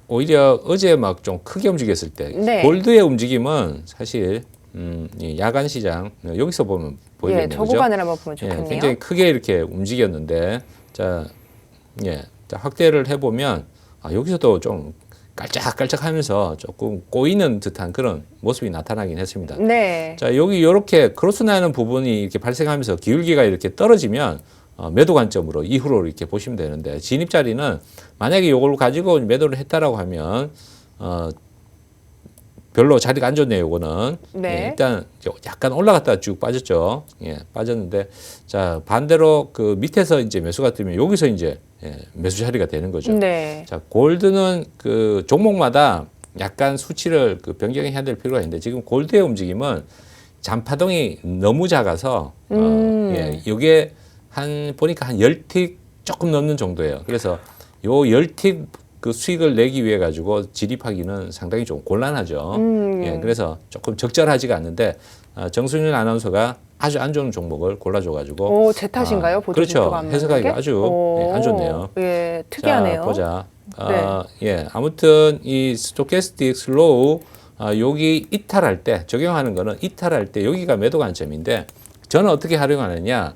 오히려 어제 막 좀 크게 움직였을 때 네. 골드의 움직임은 사실 이 야간 시장 여기서 보면 보이겠네요. 예, 저 그죠? 구간을 한번 보면 예, 좋겠네요. 굉장히 크게 이렇게 움직였는데 자, 자, 확대를 해보면 여기서도 좀 깔짝깔짝하면서 조금 꼬이는 듯한 그런 모습이 나타나긴 했습니다. 네. 자, 여기 이렇게 크로스 나는 부분이 이렇게 발생하면서 기울기가 이렇게 떨어지면 매도 관점으로 이후로 이렇게 보시면 되는데 진입 자리는 만약에 이걸 가지고 매도를 했다라고 하면 별로 자리가 안 좋네요. 요거는 네. 일단 약간 올라갔다가 쭉 빠졌죠. 빠졌는데 자 반대로 그 밑에서 이제 매수가 뜨면 여기서 이제 매수 자리가 되는 거죠. 네. 자 골드는 그 종목마다 약간 수치를 그 변경해야 될 필요가 있는데 지금 골드의 움직임은 잔파동이 너무 작아서 이게 보니까 한 10틱 조금 넘는 정도예요. 그래서 요 10틱 그 수익을 내기 위해 가지고 진입하기는 상당히 좀 곤란하죠. 그래서 조금 적절하지가 않는데 정순윤 아나운서가 아주 안 좋은 종목을 골라줘가지고 오, 제 탓인가요? 보조 그렇죠. 지표가 안 맞는 해석하기가 게? 아주 안 좋네요. 예, 특이하네요. 자, 보자. 아무튼 이 스토캐스틱 슬로우 여기 이탈할 때 적용하는 거는 이탈할 때 여기가 매도 관점인데 저는 어떻게 활용하느냐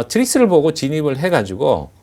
트릭스를 보고 진입을 해가지고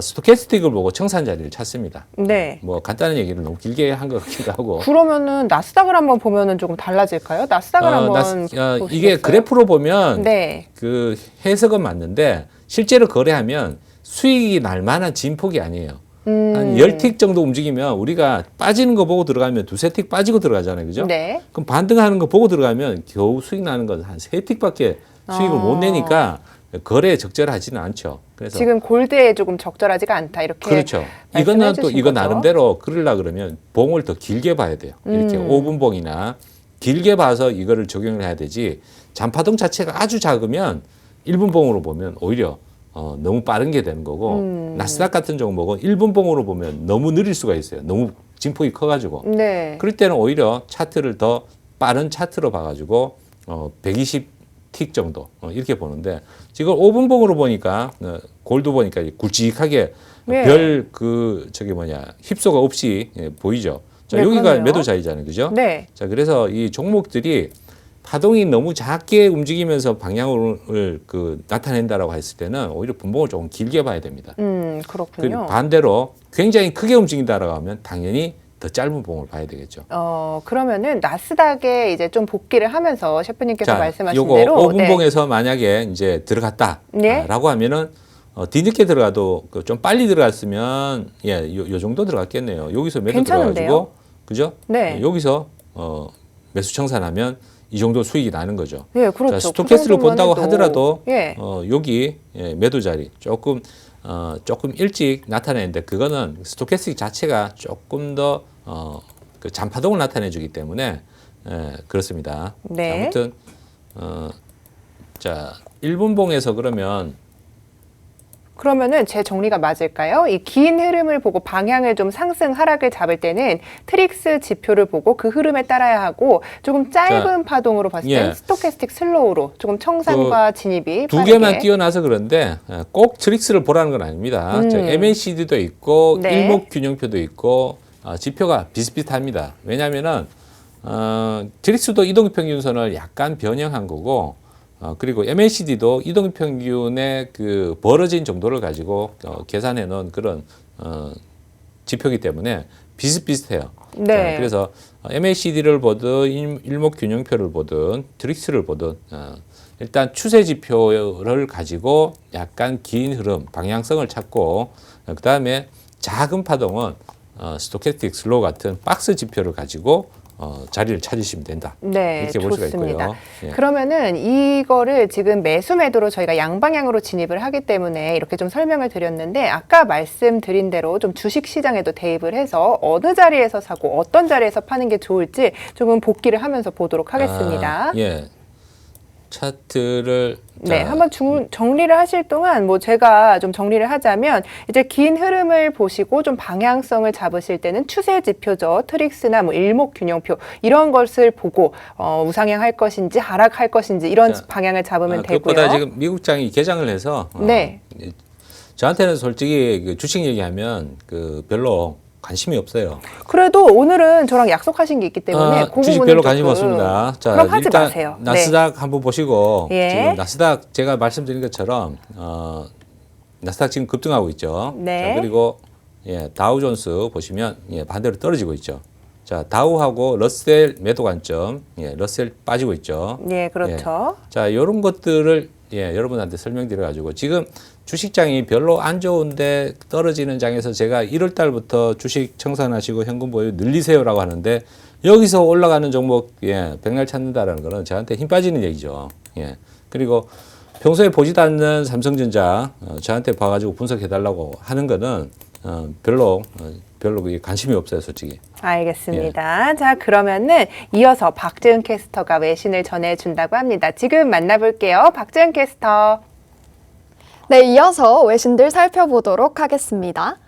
스토캐스틱을 보고 청산 자리를 찾습니다. 네. 뭐 간단한 얘기를 너무 길게 한 것 같기도 하고. 그러면은 나스닥을 한번 보면은 조금 달라질까요? 나스닥을 한번 보시겠어요? 이게 그래프로 보면 네. 그 해석은 맞는데 실제로 거래하면 수익이 날 만한 진폭이 아니에요. 한 10틱 정도 움직이면 우리가 빠지는 거 보고 들어가면 두세 틱 빠지고 들어가잖아요. 그죠? 네. 그럼 반등하는 거 보고 들어가면 겨우 수익 나는 건 한 세 틱밖에 수익을 못 내니까 거래에 적절하지는 않죠. 그래서 지금 골드에 조금 적절하지가 않다 이렇게. 그렇죠. 말씀해 이거는 또 주신 이거 거죠? 나름대로 그러려 그러면 봉을 더 길게 봐야 돼요. 이렇게 5분 봉이나 길게 봐서 이거를 적용을 해야 되지. 잔파동 자체가 아주 작으면 1분 봉으로 보면 오히려 너무 빠른 게 되는 거고 나스닥 같은 종목은 1분 봉으로 보면 너무 느릴 수가 있어요. 너무 진폭이 커가지고. 네. 그럴 때는 오히려 차트를 더 빠른 차트로 봐가지고 120틱 정도 이렇게 보는데 지금 5분 봉으로 보니까 골드 보니까 굵직하게 네. 별 휩소가 없이 보이죠. 자, 네, 여기가 그러네요. 매도 자리잖아요, 그죠? 네. 자, 그래서 이 종목들이 파동이 너무 작게 움직이면서 방향을 나타낸다라고 했을 때는 오히려 분봉을 조금 길게 봐야 됩니다. 그렇군요. 그리고 반대로 굉장히 크게 움직인다라고 하면 당연히 더 짧은 봉을 봐야 되겠죠. 그러면은 나스닥에 이제 좀 복귀를 하면서 셰프님께서 말씀하신 요거 대로 5분봉에서 만약에 이제 들어갔다라고 네. 하면은 뒤늦게 들어가도 좀 빨리 들어갔으면 요 정도 들어갔겠네요. 여기서 매도 괜찮은데요? 들어가지고 그죠? 네. 여기서 매수 청산하면 이 정도 수익이 나는 거죠. 네, 그렇죠. 자, 스토캐스를 그 본다고 정도만 해도, 하더라도 예. 여기 매도 자리 조금 일찍 나타내는데 그거는 스토캐스틱 자체가 조금 더 그 잔파동을 나타내주기 때문에 그렇습니다. 네. 아무튼 자 1분봉에서 그러면은 제 정리가 맞을까요? 이 긴 흐름을 보고 방향을 좀 상승 하락을 잡을 때는 트릭스 지표를 보고 그 흐름에 따라야 하고 조금 짧은 파동으로 봤을 땐 스토캐스틱 슬로우로 조금 청산과 진입이 두 빠르게. 개만 띄어나서 그런데 꼭 트릭스를 보라는 건 아닙니다. MACD도 있고 네. 일목균형표도 있고 지표가 비슷비슷합니다. 왜냐하면은 트릭스도 이동평균선을 약간 변형한 거고 그리고 MACD도 이동평균의 그 벌어진 정도를 가지고 계산해 놓은 그런 지표이기 때문에 비슷비슷해요. 네. 자, 그래서 MACD를 보든 일목균형표를 보든 트릭스를 보든 일단 추세 지표를 가지고 약간 긴 흐름, 방향성을 찾고 그 다음에 작은 파동은 스토캐스틱 슬로우 같은 박스 지표를 가지고 자리를 찾으시면 된다. 네, 이렇게 볼 수가 좋습니다. 있고요. 예. 그러면은 이거를 지금 매수 매도로 저희가 양방향으로 진입을 하기 때문에 이렇게 좀 설명을 드렸는데 아까 말씀드린 대로 좀 주식 시장에도 대입을 해서 어느 자리에서 사고 어떤 자리에서 파는 게 좋을지 조금 복기를 하면서 보도록 하겠습니다. 예. 차트를 네, 한번 정리를 하실 동안 뭐 제가 좀 정리를 하자면 이제 긴 흐름을 보시고 좀 방향성을 잡으실 때는 추세 지표죠. 트릭스나 뭐 일목균형표 이런 것을 보고 우상향할 것인지 하락할 것인지 이런 방향을 잡으면 되고요. 그것보다 지금 미국장이 개장을 해서 네. 저한테는 솔직히 그 주식 얘기하면 별로 관심이 없어요. 그래도 오늘은 저랑 약속하신 게 있기 때문에 그 주식 부분은 별로 조금 관심 없습니다. 자, 그럼 하지 일단 마세요. 네. 나스닥 한번 보시고 예. 지금 나스닥 제가 말씀드린 것처럼 나스닥 지금 급등하고 있죠. 네. 자, 그리고 다우존스 보시면 반대로 떨어지고 있죠. 자, 다우하고 러셀 매도 관점, 러셀 빠지고 있죠. 예, 그렇죠. 자, 이런 것들을 여러분한테 설명드려 가지고 지금 주식장이 별로 안 좋은데 떨어지는 장에서 제가 1월 달부터 주식 청산하시고 현금 보유 늘리세요라고 하는데 여기서 올라가는 종목 백날 찾는다라는 거는 저한테 힘 빠지는 얘기죠. 그리고 평소에 보지도 않는 삼성전자 저한테 봐가지고 분석해 달라고 하는 거는 별로 그게 관심이 없어요, 솔직히. 알겠습니다. 자, 그러면은 이어서 박지은 캐스터가 외신을 전해준다고 합니다. 지금 만나볼게요. 박지은 캐스터. 네, 이어서 외신들 살펴보도록 하겠습니다.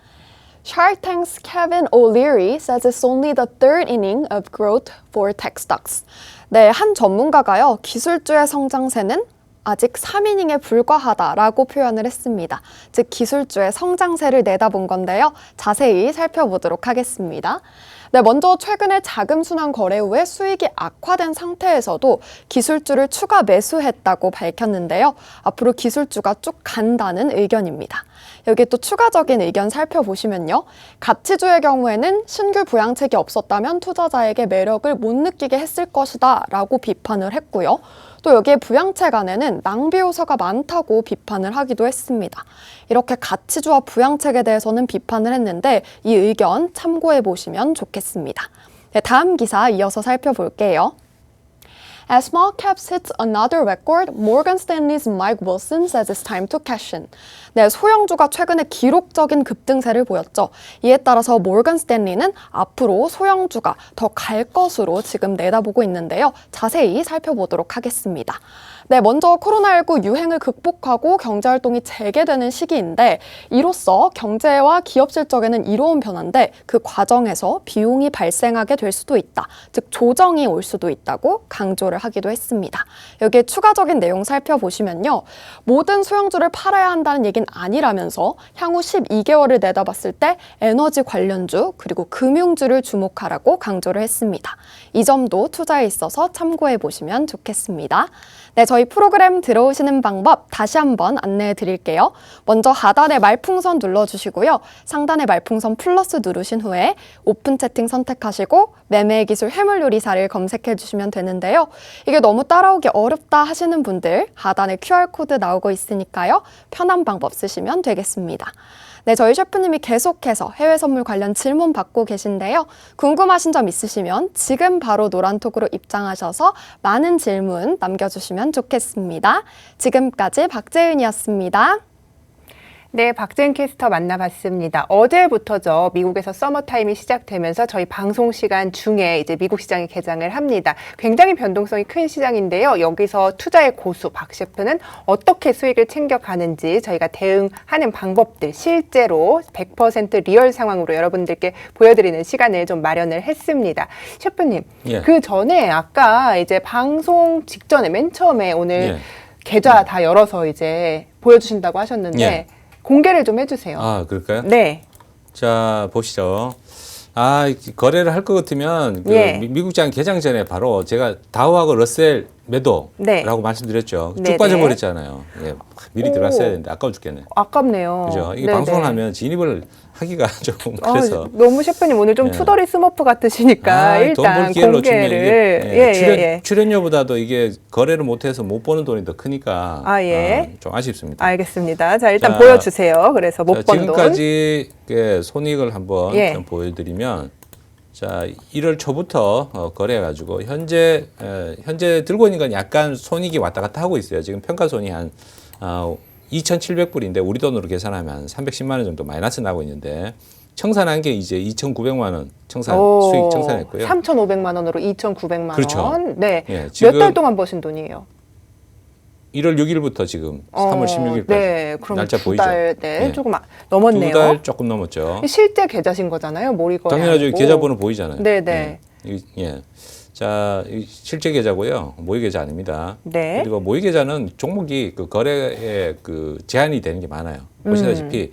Shark Tank's Kevin O'Leary says it's only the third inning of growth for tech stocks. 네, 한 전문가가요, 기술주의 성장세는 아직 3이닝에 불과하다라고 표현을 했습니다. 즉 기술주의 성장세를 내다본 건데요. 자세히 살펴보도록 하겠습니다. 네, 먼저 최근에 자금 순환 거래 후에 수익이 악화된 상태에서도 기술주를 추가 매수했다고 밝혔는데요. 앞으로 기술주가 쭉 간다는 의견입니다. 여기 또 추가적인 의견 살펴보시면요. 가치주의 경우에는 신규 부양책이 없었다면 투자자에게 매력을 못 느끼게 했을 것이다 라고 비판을 했고요. 또 여기에 부양책 안에는 낭비 요소가 많다고 비판을 하기도 했습니다. 이렇게 가치주와 부양책에 대해서는 비판을 했는데 이 의견 참고해 보시면 좋겠습니다. 네, 다음 기사 이어서 살펴볼게요. As small caps hits another record, Morgan Stanley's Mike Wilson says it's time to cash in. 네, 소형주가 최근에 기록적인 급등세를 보였죠. 이에 따라서 모건 스탠리는 앞으로 소형주가 더 갈 것으로 지금 내다보고 있는데요. 자세히 살펴보도록 하겠습니다. 네, 먼저 코로나19 유행을 극복하고 경제활동이 재개되는 시기인데 이로써 경제와 기업 실적에는 이로운 변화인데 그 과정에서 비용이 발생하게 될 수도 있다. 즉 조정이 올 수도 있다고 강조를 하기도 했습니다. 여기에 추가적인 내용 살펴보시면요. 모든 소형주를 팔아야 한다는 얘기는 아니라면서 향후 12개월을 내다봤을 때 에너지 관련주 그리고 금융주를 주목하라고 강조를 했습니다. 이 점도 투자에 있어서 참고해 보시면 좋겠습니다. 네, 저희 프로그램 들어오시는 방법 다시 한번 안내해 드릴게요. 먼저 하단에 말풍선 눌러주시고요. 상단에 말풍선 플러스 누르신 후에 오픈 채팅 선택하시고 매매 기술 해물 요리사를 검색해 주시면 되는데요. 이게 너무 따라오기 어렵다 하시는 분들 하단에 QR코드 나오고 있으니까요. 편한 방법 쓰시면 되겠습니다. 네, 저희 셰프님이 계속해서 해외 선물 관련 질문 받고 계신데요. 궁금하신 점 있으시면 지금 바로 노란톡으로 입장하셔서 많은 질문 남겨주시면 좋겠습니다. 지금까지 박재은이었습니다. 네, 박재은 캐스터 만나봤습니다. 어제부터죠. 미국에서 서머타임이 시작되면서 저희 방송 시간 중에 이제 미국 시장이 개장을 합니다. 굉장히 변동성이 큰 시장인데요. 여기서 투자의 고수 박 셰프는 어떻게 수익을 챙겨가는지 저희가 대응하는 방법들 실제로 100% 리얼 상황으로 여러분들께 보여드리는 시간을 좀 마련을 했습니다. 셰프님, 그 전에 아까 이제 방송 직전에 맨 처음에 오늘 계좌 다 열어서 이제 보여주신다고 하셨는데 공개를 좀 해주세요. 아, 그럴까요? 네. 자, 보시죠. 거래를 할 것 같으면 미국장 개장 전에 바로 제가 다우하고 러셀 매도라고 말씀드렸죠. 쭉 빠져버렸잖아요. 미리 들어갔어야 되는데 아까워 죽겠네. 아깝네요. 그죠? 이게 방송을 하면 진입을 하기가 좀 그래서. 너무 셰프님 오늘 좀 투덜이 스머프 같으시니까 일단 공개를. 출연료보다도 이게 거래를 못해서 못 버는 돈이 더 크니까 좀 아쉽습니다. 알겠습니다. 자, 일단 보여주세요. 그래서 못 번 돈. 지금까지 손익을 한번 좀 보여드리면 자, 1월 초부터 거래해가지고 현재 들고 있는 건 약간 손익이 왔다 갔다 하고 있어요. 지금 평가손이 한 2,700불인데 우리 돈으로 계산하면 한 310만 원 정도 마이너스 나고 있는데 청산한 게 이제 2,900만 원 수익 청산했고요. 3,500만 원으로 2,900만 원. 그렇죠. 네. 몇 달 동안 버신 돈이에요? 1월 6일부터 지금 3월 16일까지. 네, 그럼 날짜 두 보이죠? 달, 조금 넘었네요. 2달 조금 넘었죠. 실제 계좌신 거잖아요, 모리거래. 당연하죠. 계좌번호 보이잖아요. 네네. 자, 실제 계좌고요. 모의 계좌 아닙니다. 네. 그리고 모의 계좌는 종목이 그 거래에 그 제한이 되는 게 많아요. 보시다시피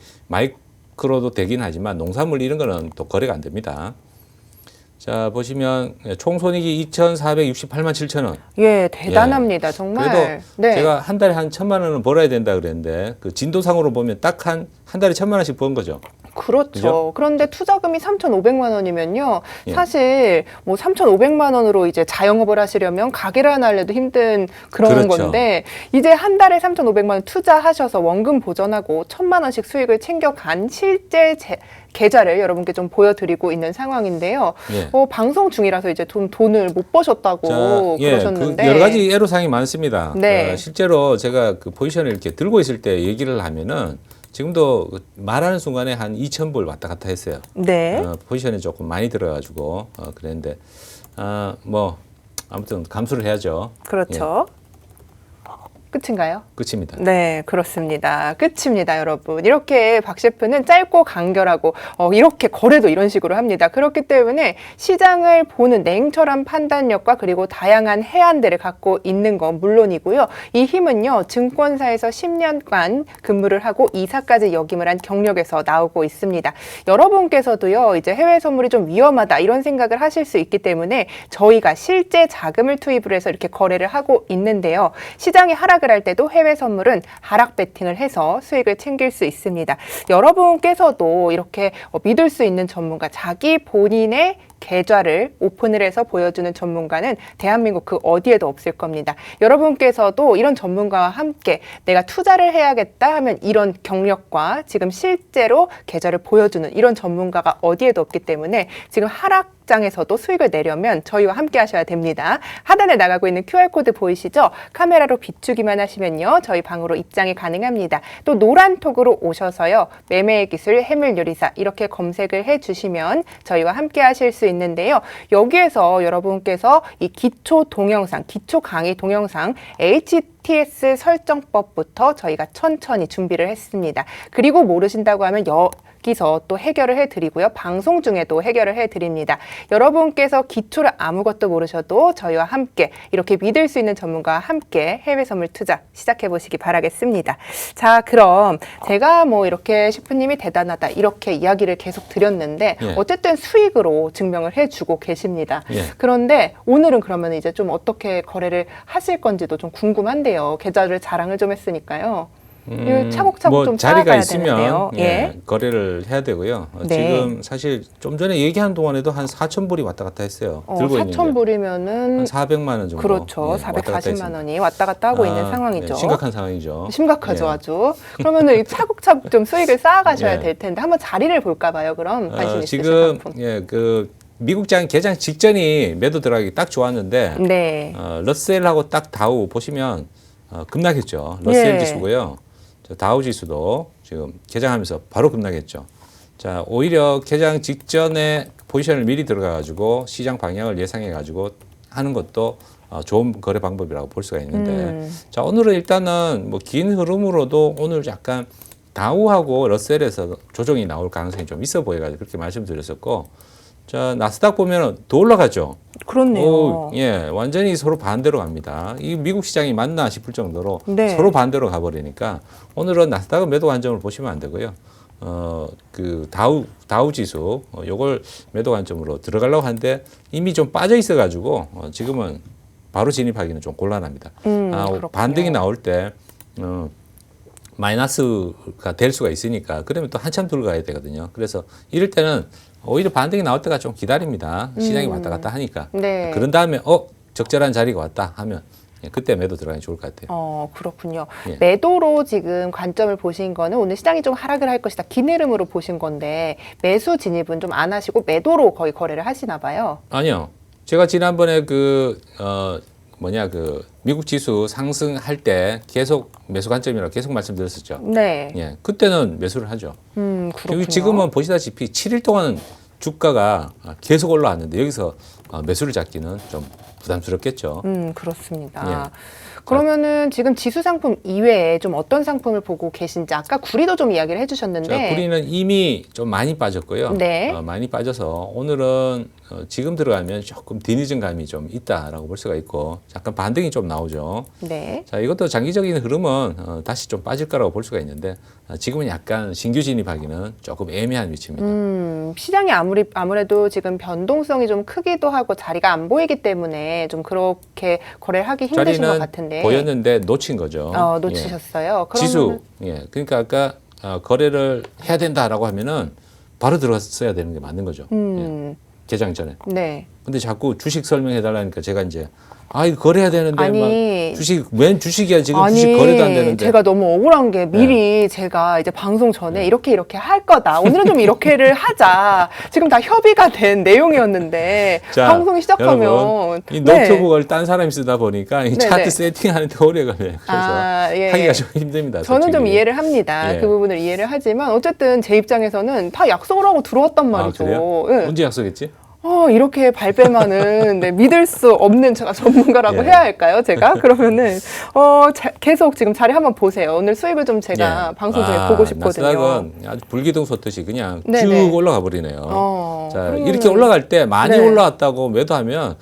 마크로도 되긴 하지만 농산물 이런 거는 또 거래가 안 됩니다. 자, 보시면 총 손익이 2,468만 7천 원. 예, 대단합니다. 정말. 그래도 네. 제가 한 달에 한 1,000만 원은 벌어야 된다 그랬는데 그 진도상으로 보면 딱 한 달에 1,000만 원씩 번 거죠. 그렇죠. 그죠? 그런데 투자금이 3,500만 원이면요. 예. 사실 뭐 3,500만 원으로 이제 자영업을 하시려면 가게를 하나 하려도 힘든 그런 그렇죠. 건데 이제 한 달에 3,500만 원 투자하셔서 원금 보전하고 1,000만 원씩 수익을 챙겨간 실제 계좌를 여러분께 좀 보여드리고 있는 상황인데요. 예. 방송 중이라서 이제 돈을 못 버셨다고 그러셨는데 그 여러 가지 애로사항이 많습니다. 네. 실제로 제가 그 포지션을 이렇게 들고 있을 때 얘기를 하면은 지금도 말하는 순간에 한 2,000불 왔다 갔다 했어요. 네. 포지션이 조금 많이 들어가지고 그랬는데 뭐 아무튼 감수를 해야죠. 그렇죠. 끝인가요? 끝입니다. 네, 그렇습니다. 끝입니다, 여러분. 이렇게 박 셰프는 짧고 간결하고 이렇게 거래도 이런 식으로 합니다. 그렇기 때문에 시장을 보는 냉철한 판단력과 그리고 다양한 해안들을 갖고 있는 건 물론이고요. 이 힘은요, 증권사에서 10년간 근무를 하고 이사까지 역임을 한 경력에서 나오고 있습니다. 여러분께서도요, 이제 해외 선물이 좀 위험하다 이런 생각을 하실 수 있기 때문에 저희가 실제 자금을 투입을 해서 이렇게 거래를 하고 있는데요. 시장이 하락을 할 때도 해외 선물은 하락 베팅을 해서 수익을 챙길 수 있습니다. 여러분께서도 이렇게 믿을 수 있는 전문가, 자기 본인의 계좌를 오픈을 해서 보여주는 전문가는 대한민국 그 어디에도 없을 겁니다. 여러분께서도 이런 전문가와 함께 내가 투자를 해야겠다 하면 이런 경력과 지금 실제로 계좌를 보여주는 이런 전문가가 어디에도 없기 때문에 지금 하락장에서도 수익을 내려면 저희와 함께 하셔야 됩니다. 하단에 나가고 있는 QR코드 보이시죠? 카메라로 비추기만 하시면요. 저희 방으로 입장이 가능합니다. 또 노란톡으로 오셔서요. 매매의 기술 해물요리사 이렇게 검색을 해주시면 저희와 함께 하실 수 있는데요. 여기에서 여러분께서 이 기초 동영상, 기초 강의 동영상 HTS 설정법부터 저희가 천천히 준비를 했습니다. 그리고 모르신다고 하면 여기서 또 해결을 해드리고요. 방송 중에도 해결을 해드립니다. 여러분께서 기초를 아무것도 모르셔도 저희와 함께 이렇게 믿을 수 있는 전문가와 함께 해외 선물 투자 시작해 보시기 바라겠습니다. 자, 그럼 제가 뭐 이렇게 셰프님이 대단하다 이렇게 이야기를 계속 드렸는데 예. 어쨌든 수익으로 증명을 해주고 계십니다. 예. 그런데 오늘은 그러면 이제 좀 어떻게 거래를 하실 건지도 좀 궁금한데요. 계좌를 자랑을 좀 했으니까요. 이거 차곡차곡 뭐 좀 자리가 쌓아가야 있으면 되는데요. 거래를 해야 되고요. 네. 지금 사실 좀 전에 얘기한 동안에도 한 4,000불이 왔다 갔다 했어요. 들고 있는 게. 4,000불이면은 한 400만 원 정도. 그렇죠. 왔다 갔다 440만 했습니다. 원이 왔다 갔다 하고 있는 상황이죠. 심각한 상황이죠. 심각하죠, 예. 아주. 그러면은 차곡차곡 좀 수익을 쌓아가셔야 예. 될 텐데 한번 자리를 볼까 봐요. 그럼 관심 있으신 지금 상품. 그 미국장 개장 직전이 매도 들어가기 딱 좋았는데 네. 러셀하고 딱 다우 보시면 급락했죠. 러셀 예. 지수고요. 다우 지수도 지금 개장하면서 바로 급락했죠. 자, 오히려 개장 직전에 포지션을 미리 들어가가지고 시장 방향을 예상해가지고 하는 것도 좋은 거래 방법이라고 볼 수가 있는데, 자, 오늘은 일단은 뭐 긴 흐름으로도 오늘 약간 다우하고 러셀에서 조정이 나올 가능성이 좀 있어 보여가지고 그렇게 말씀드렸었고, 자, 나스닥 보면은 더 올라가죠. 그렇네요. 예, 완전히 서로 반대로 갑니다. 이 미국 시장이 맞나 싶을 정도로 네. 서로 반대로 가버리니까 오늘은 나스닥은 매도 관점을 보시면 안 되고요. 그 다우 지수 요걸 매도 관점으로 들어가려고 하는데 이미 좀 빠져 있어가지고 지금은 바로 진입하기는 좀 곤란합니다. 그렇군요. 반등이 나올 때 마이너스가 될 수가 있으니까 그러면 또 한참 들어가야 되거든요. 그래서 이럴 때는 오히려 반등이 나올 때가 좀 기다립니다. 시장이 왔다 갔다 하니까. 네. 그런 다음에 적절한 자리가 왔다 하면 그때 매도 들어가는 게 좋을 것 같아요. 그렇군요. 예. 매도로 지금 관점을 보신 거는 오늘 시장이 좀 하락을 할 것이다. 긴 흐름으로 보신 건데 매수 진입은 좀 안 하시고 매도로 거의 거래를 하시나 봐요. 아니요. 제가 지난번에 그 미국 지수 상승할 때 계속 매수 관점이라고 계속 말씀드렸었죠. 네. 예. 그때는 매수를 하죠. 그렇군요. 지금은 보시다시피 7일 동안 주가가 계속 올라왔는데 여기서 매수를 잡기는 좀 부담스럽겠죠. 그렇습니다. 예. 그러면은 지금 지수 상품 이외에 좀 어떤 상품을 보고 계신지 아까 구리도 좀 이야기를 해주셨는데. 자, 구리는 이미 좀 많이 빠졌고요. 네. 많이 빠져서 오늘은 지금 들어가면 조금 뒤늦은 감이 좀 있다라고 볼 수가 있고 약간 반등이 좀 나오죠. 네. 자, 이것도 장기적인 흐름은 다시 좀 빠질 거라고 볼 수가 있는데 지금은 약간 신규 진입하기는 조금 애매한 위치입니다. 시장이 아무래도 지금 변동성이 좀 크기도 하고 자리가 안 보이기 때문에 좀 그렇게 거래를 하기 힘드신 것 자리는 같은데. 보였는데 놓친 거죠. 놓치셨어요. 예. 지수, 그러니까 아까 거래를 해야 된다라고 하면은 바로 들어갔어야 되는 게 맞는 거죠. 예. 개장 전에. 네. 근데 자꾸 주식 설명해 달라니까 제가 이제 이거 거래해야 되는데 아니, 막 주식 웬 주식이야 지금 주식 거래도 안 되는데. 제가 너무 억울한 게 미리 제가 이제 방송 전에 이렇게 할 거다. 오늘은 좀 이렇게를 하자. 지금 다 협의가 된 내용이었는데 자, 방송이 시작하면 여러분, 이 네. 노트북을 딴 사람이 쓰다 보니까 이 차트 네. 세팅하는데 오래 걸려요. 그래서 예, 하기가 예. 좀 힘듭니다. 저는 좀 솔직히. 이해를 합니다. 예. 그 부분을 이해를 하지만 어쨌든 제 입장에서는 다 약속을 하고 들어왔단 말이죠. 그래요? 예. 언제 약속했지? 이렇게 발뺌하는 믿을 수 없는 제가 전문가라고 예. 해야 할까요? 제가 그러면은 계속 지금 자리 한번 보세요. 오늘 수익을 좀 제가 예. 방송 중에 보고 싶거든요. 나스닥은 아주 불기둥 솟듯이 그냥 네네. 쭉 올라가 버리네요. 자, 그러면은- 이렇게 올라갈 때 많이 네. 올라왔다고 매도하면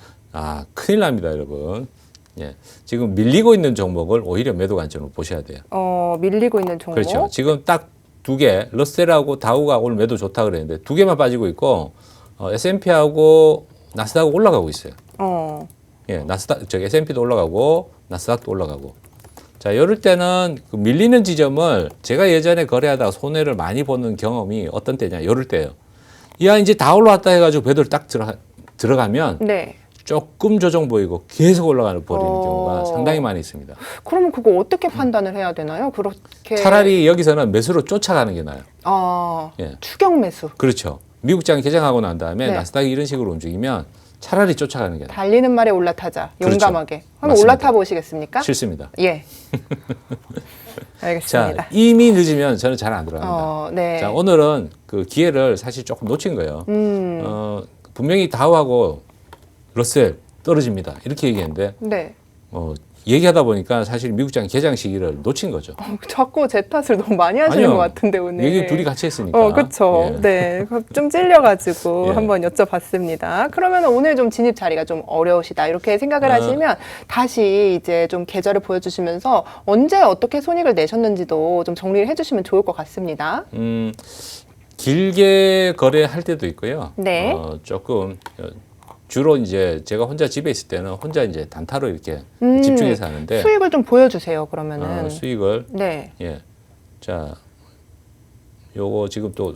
큰일 납니다, 여러분. 예. 지금 밀리고 있는 종목을 오히려 매도 관점으로 보셔야 돼요. 밀리고 있는 종목. 그렇죠. 지금 딱 두 개, 러셀하고 다우가 오늘 매도 좋다 그랬는데 두 개만 빠지고 있고 S&P하고 나스닥은 올라가고 있어요. 예, S&P도 올라가고 나스닥도 올라가고. 자, 이럴 때는 그 밀리는 지점을 제가 예전에 거래하다가 손해를 많이 보는 경험이 어떤 때냐, 이럴 때예요. 이제 다 올라왔다 해가지고 매도를 딱 들어가면 네. 조금 조정 보이고 계속 올라가는 버리는 경우가 상당히 많이 있습니다. 그러면 그거 어떻게 판단을 해야 되나요? 그렇게 차라리 여기서는 매수로 쫓아가는 게 나아요. 예. 추격 매수. 그렇죠. 미국장 개장하고 난 다음에 네. 나스닥이 이런 식으로 움직이면 차라리 쫓아가는 게 나아요. 달리는 말에 올라타자. 그렇죠. 용감하게. 한번 맞습니다. 올라타 보시겠습니까? 싫습니다. 예. 알겠습니다. 자, 이미 늦으면 저는 잘 안 들어갑니다. 네. 자, 오늘은 그 기회를 사실 조금 놓친 거예요. 분명히 다우하고 러셀 떨어집니다. 이렇게 얘기했는데 네. 얘기하다 보니까 사실 미국장 개장 시기를 놓친 거죠. 자꾸 제 탓을 너무 많이 하시는 아니요. 것 같은데 오늘. 얘기 둘이 같이 했으니까. 그렇죠. 예. 네, 좀 찔려가지고 예. 한번 여쭤봤습니다. 그러면 오늘 좀 진입 자리가 좀 어려우시다 이렇게 생각을 하시면 다시 이제 좀 계좌를 보여주시면서 언제 어떻게 손익을 내셨는지도 좀 정리를 해주시면 좋을 것 같습니다. 길게 거래할 때도 있고요. 네. 조금 주로 이제 제가 혼자 집에 있을 때는 혼자 이제 단타로 이렇게 집중해서 하는데 수익을 좀 보여주세요. 그러면은. 수익을 네. 예. 자, 요거 지금 또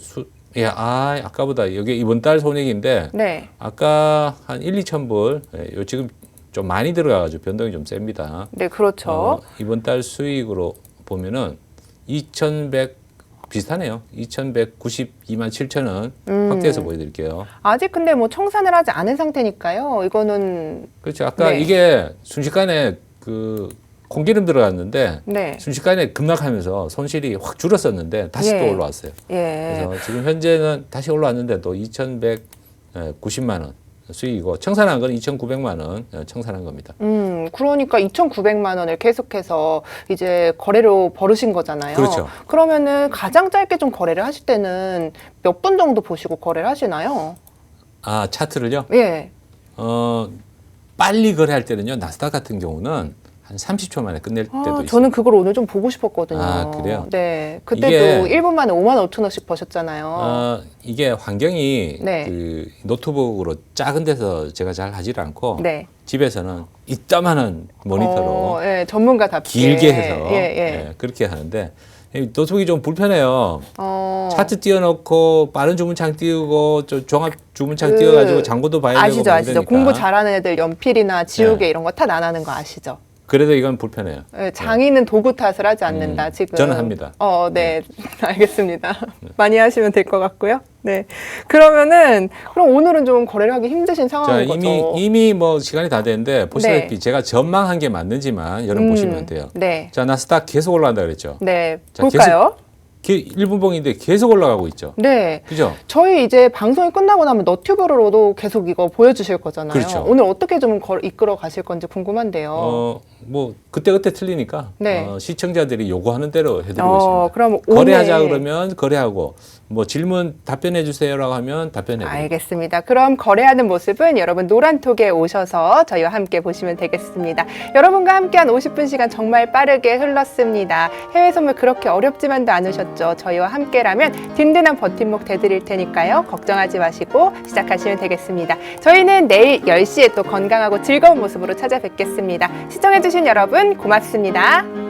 아까보다 여기 이번 달 손익인데 네. 아까 한 1-2천 불, 요 지금 좀 많이 들어가가지고 변동이 좀 셉니다. 네, 그렇죠. 이번 달 수익으로 보면은 2,100 비슷하네요. 2,192만 7천 원 확대해서 보여드릴게요. 아직 근데 뭐 청산을 하지 않은 상태니까요. 이거는 그렇죠. 아까 네. 이게 순식간에 그 콩기름 들어갔는데 네. 순식간에 급락하면서 손실이 확 줄었었는데 다시 예. 또 올라왔어요. 예. 그래서 지금 현재는 다시 올라왔는데도 2,190만 원 수익이고 청산한 건 2,900만 원 청산한 겁니다. 그러니까 2,900만 원을 계속해서 이제 거래로 벌으신 거잖아요. 그렇죠. 그러면은 가장 짧게 좀 거래를 하실 때는 몇 분 정도 보시고 거래를 하시나요? 차트를요? 예. 빨리 거래할 때는요. 나스닥 같은 경우는 한 30초 만에 끝낼 때도 있어요. 저는 그걸 오늘 좀 보고 싶었거든요. 그래요? 네. 그때도 이게 1분 만에 5만 5천 원씩 버셨잖아요. 이게 환경이 네. 그 노트북으로 작은 데서 제가 잘 하질 않고 네. 집에서는 이따만한 모니터로 예, 전문가답게. 길게 해서 예. 그렇게 하는데 이 노트북이 좀 불편해요. 차트 그 띄워놓고 빠른 주문창 띄우고 종합 주문창 띄워가지고 장고도 봐야 되고 아시죠, 아시죠. 그러니까. 공부 잘하는 애들 연필이나 지우개 네. 이런 거 탓 안 하는 거 아시죠? 그래도 이건 불편해요. 예, 장인은 도구 탓을 하지 않는다, 지금. 저는 합니다. 네. 알겠습니다. 많이 하시면 될 것 같고요. 네. 그러면은, 그럼 오늘은 좀 거래를 하기 힘드신 자, 상황인 거죠? 이미 뭐 시간이 다 됐는데 보시다시피 네. 제가 전망한 게 맞는지만 여러분 보시면 돼요. 네. 자, 나스닥 계속 올라간다 그랬죠. 네. 자, 볼까요? 1분봉인데 계속 올라가고 있죠. 네. 그죠? 저희 이제 방송이 끝나고 나면 너튜브로도 계속 이거 보여주실 거잖아요. 그렇죠. 오늘 어떻게 좀 이끌어 가실 건지 궁금한데요. 뭐 그때그때 틀리니까 네. 시청자들이 요구하는 대로 해드리고 있습니다. 그럼 거래하자 오늘 그러면 거래하고 뭐 질문 답변해 주세요라고 하면 답변해 드립니다. 알겠습니다. 그럼 거래하는 모습은 여러분 노란톡에 오셔서 저희와 함께 보시면 되겠습니다. 여러분과 함께한 50분 시간 정말 빠르게 흘렀습니다. 해외 선물 그렇게 어렵지만도 않으셨죠? 저희와 함께라면 든든한 버팀목 되드릴 테니까요. 걱정하지 마시고 시작하시면 되겠습니다. 저희는 내일 10시에 또 건강하고 즐거운 모습으로 찾아뵙겠습니다. 시청해주신 여러분 고맙습니다.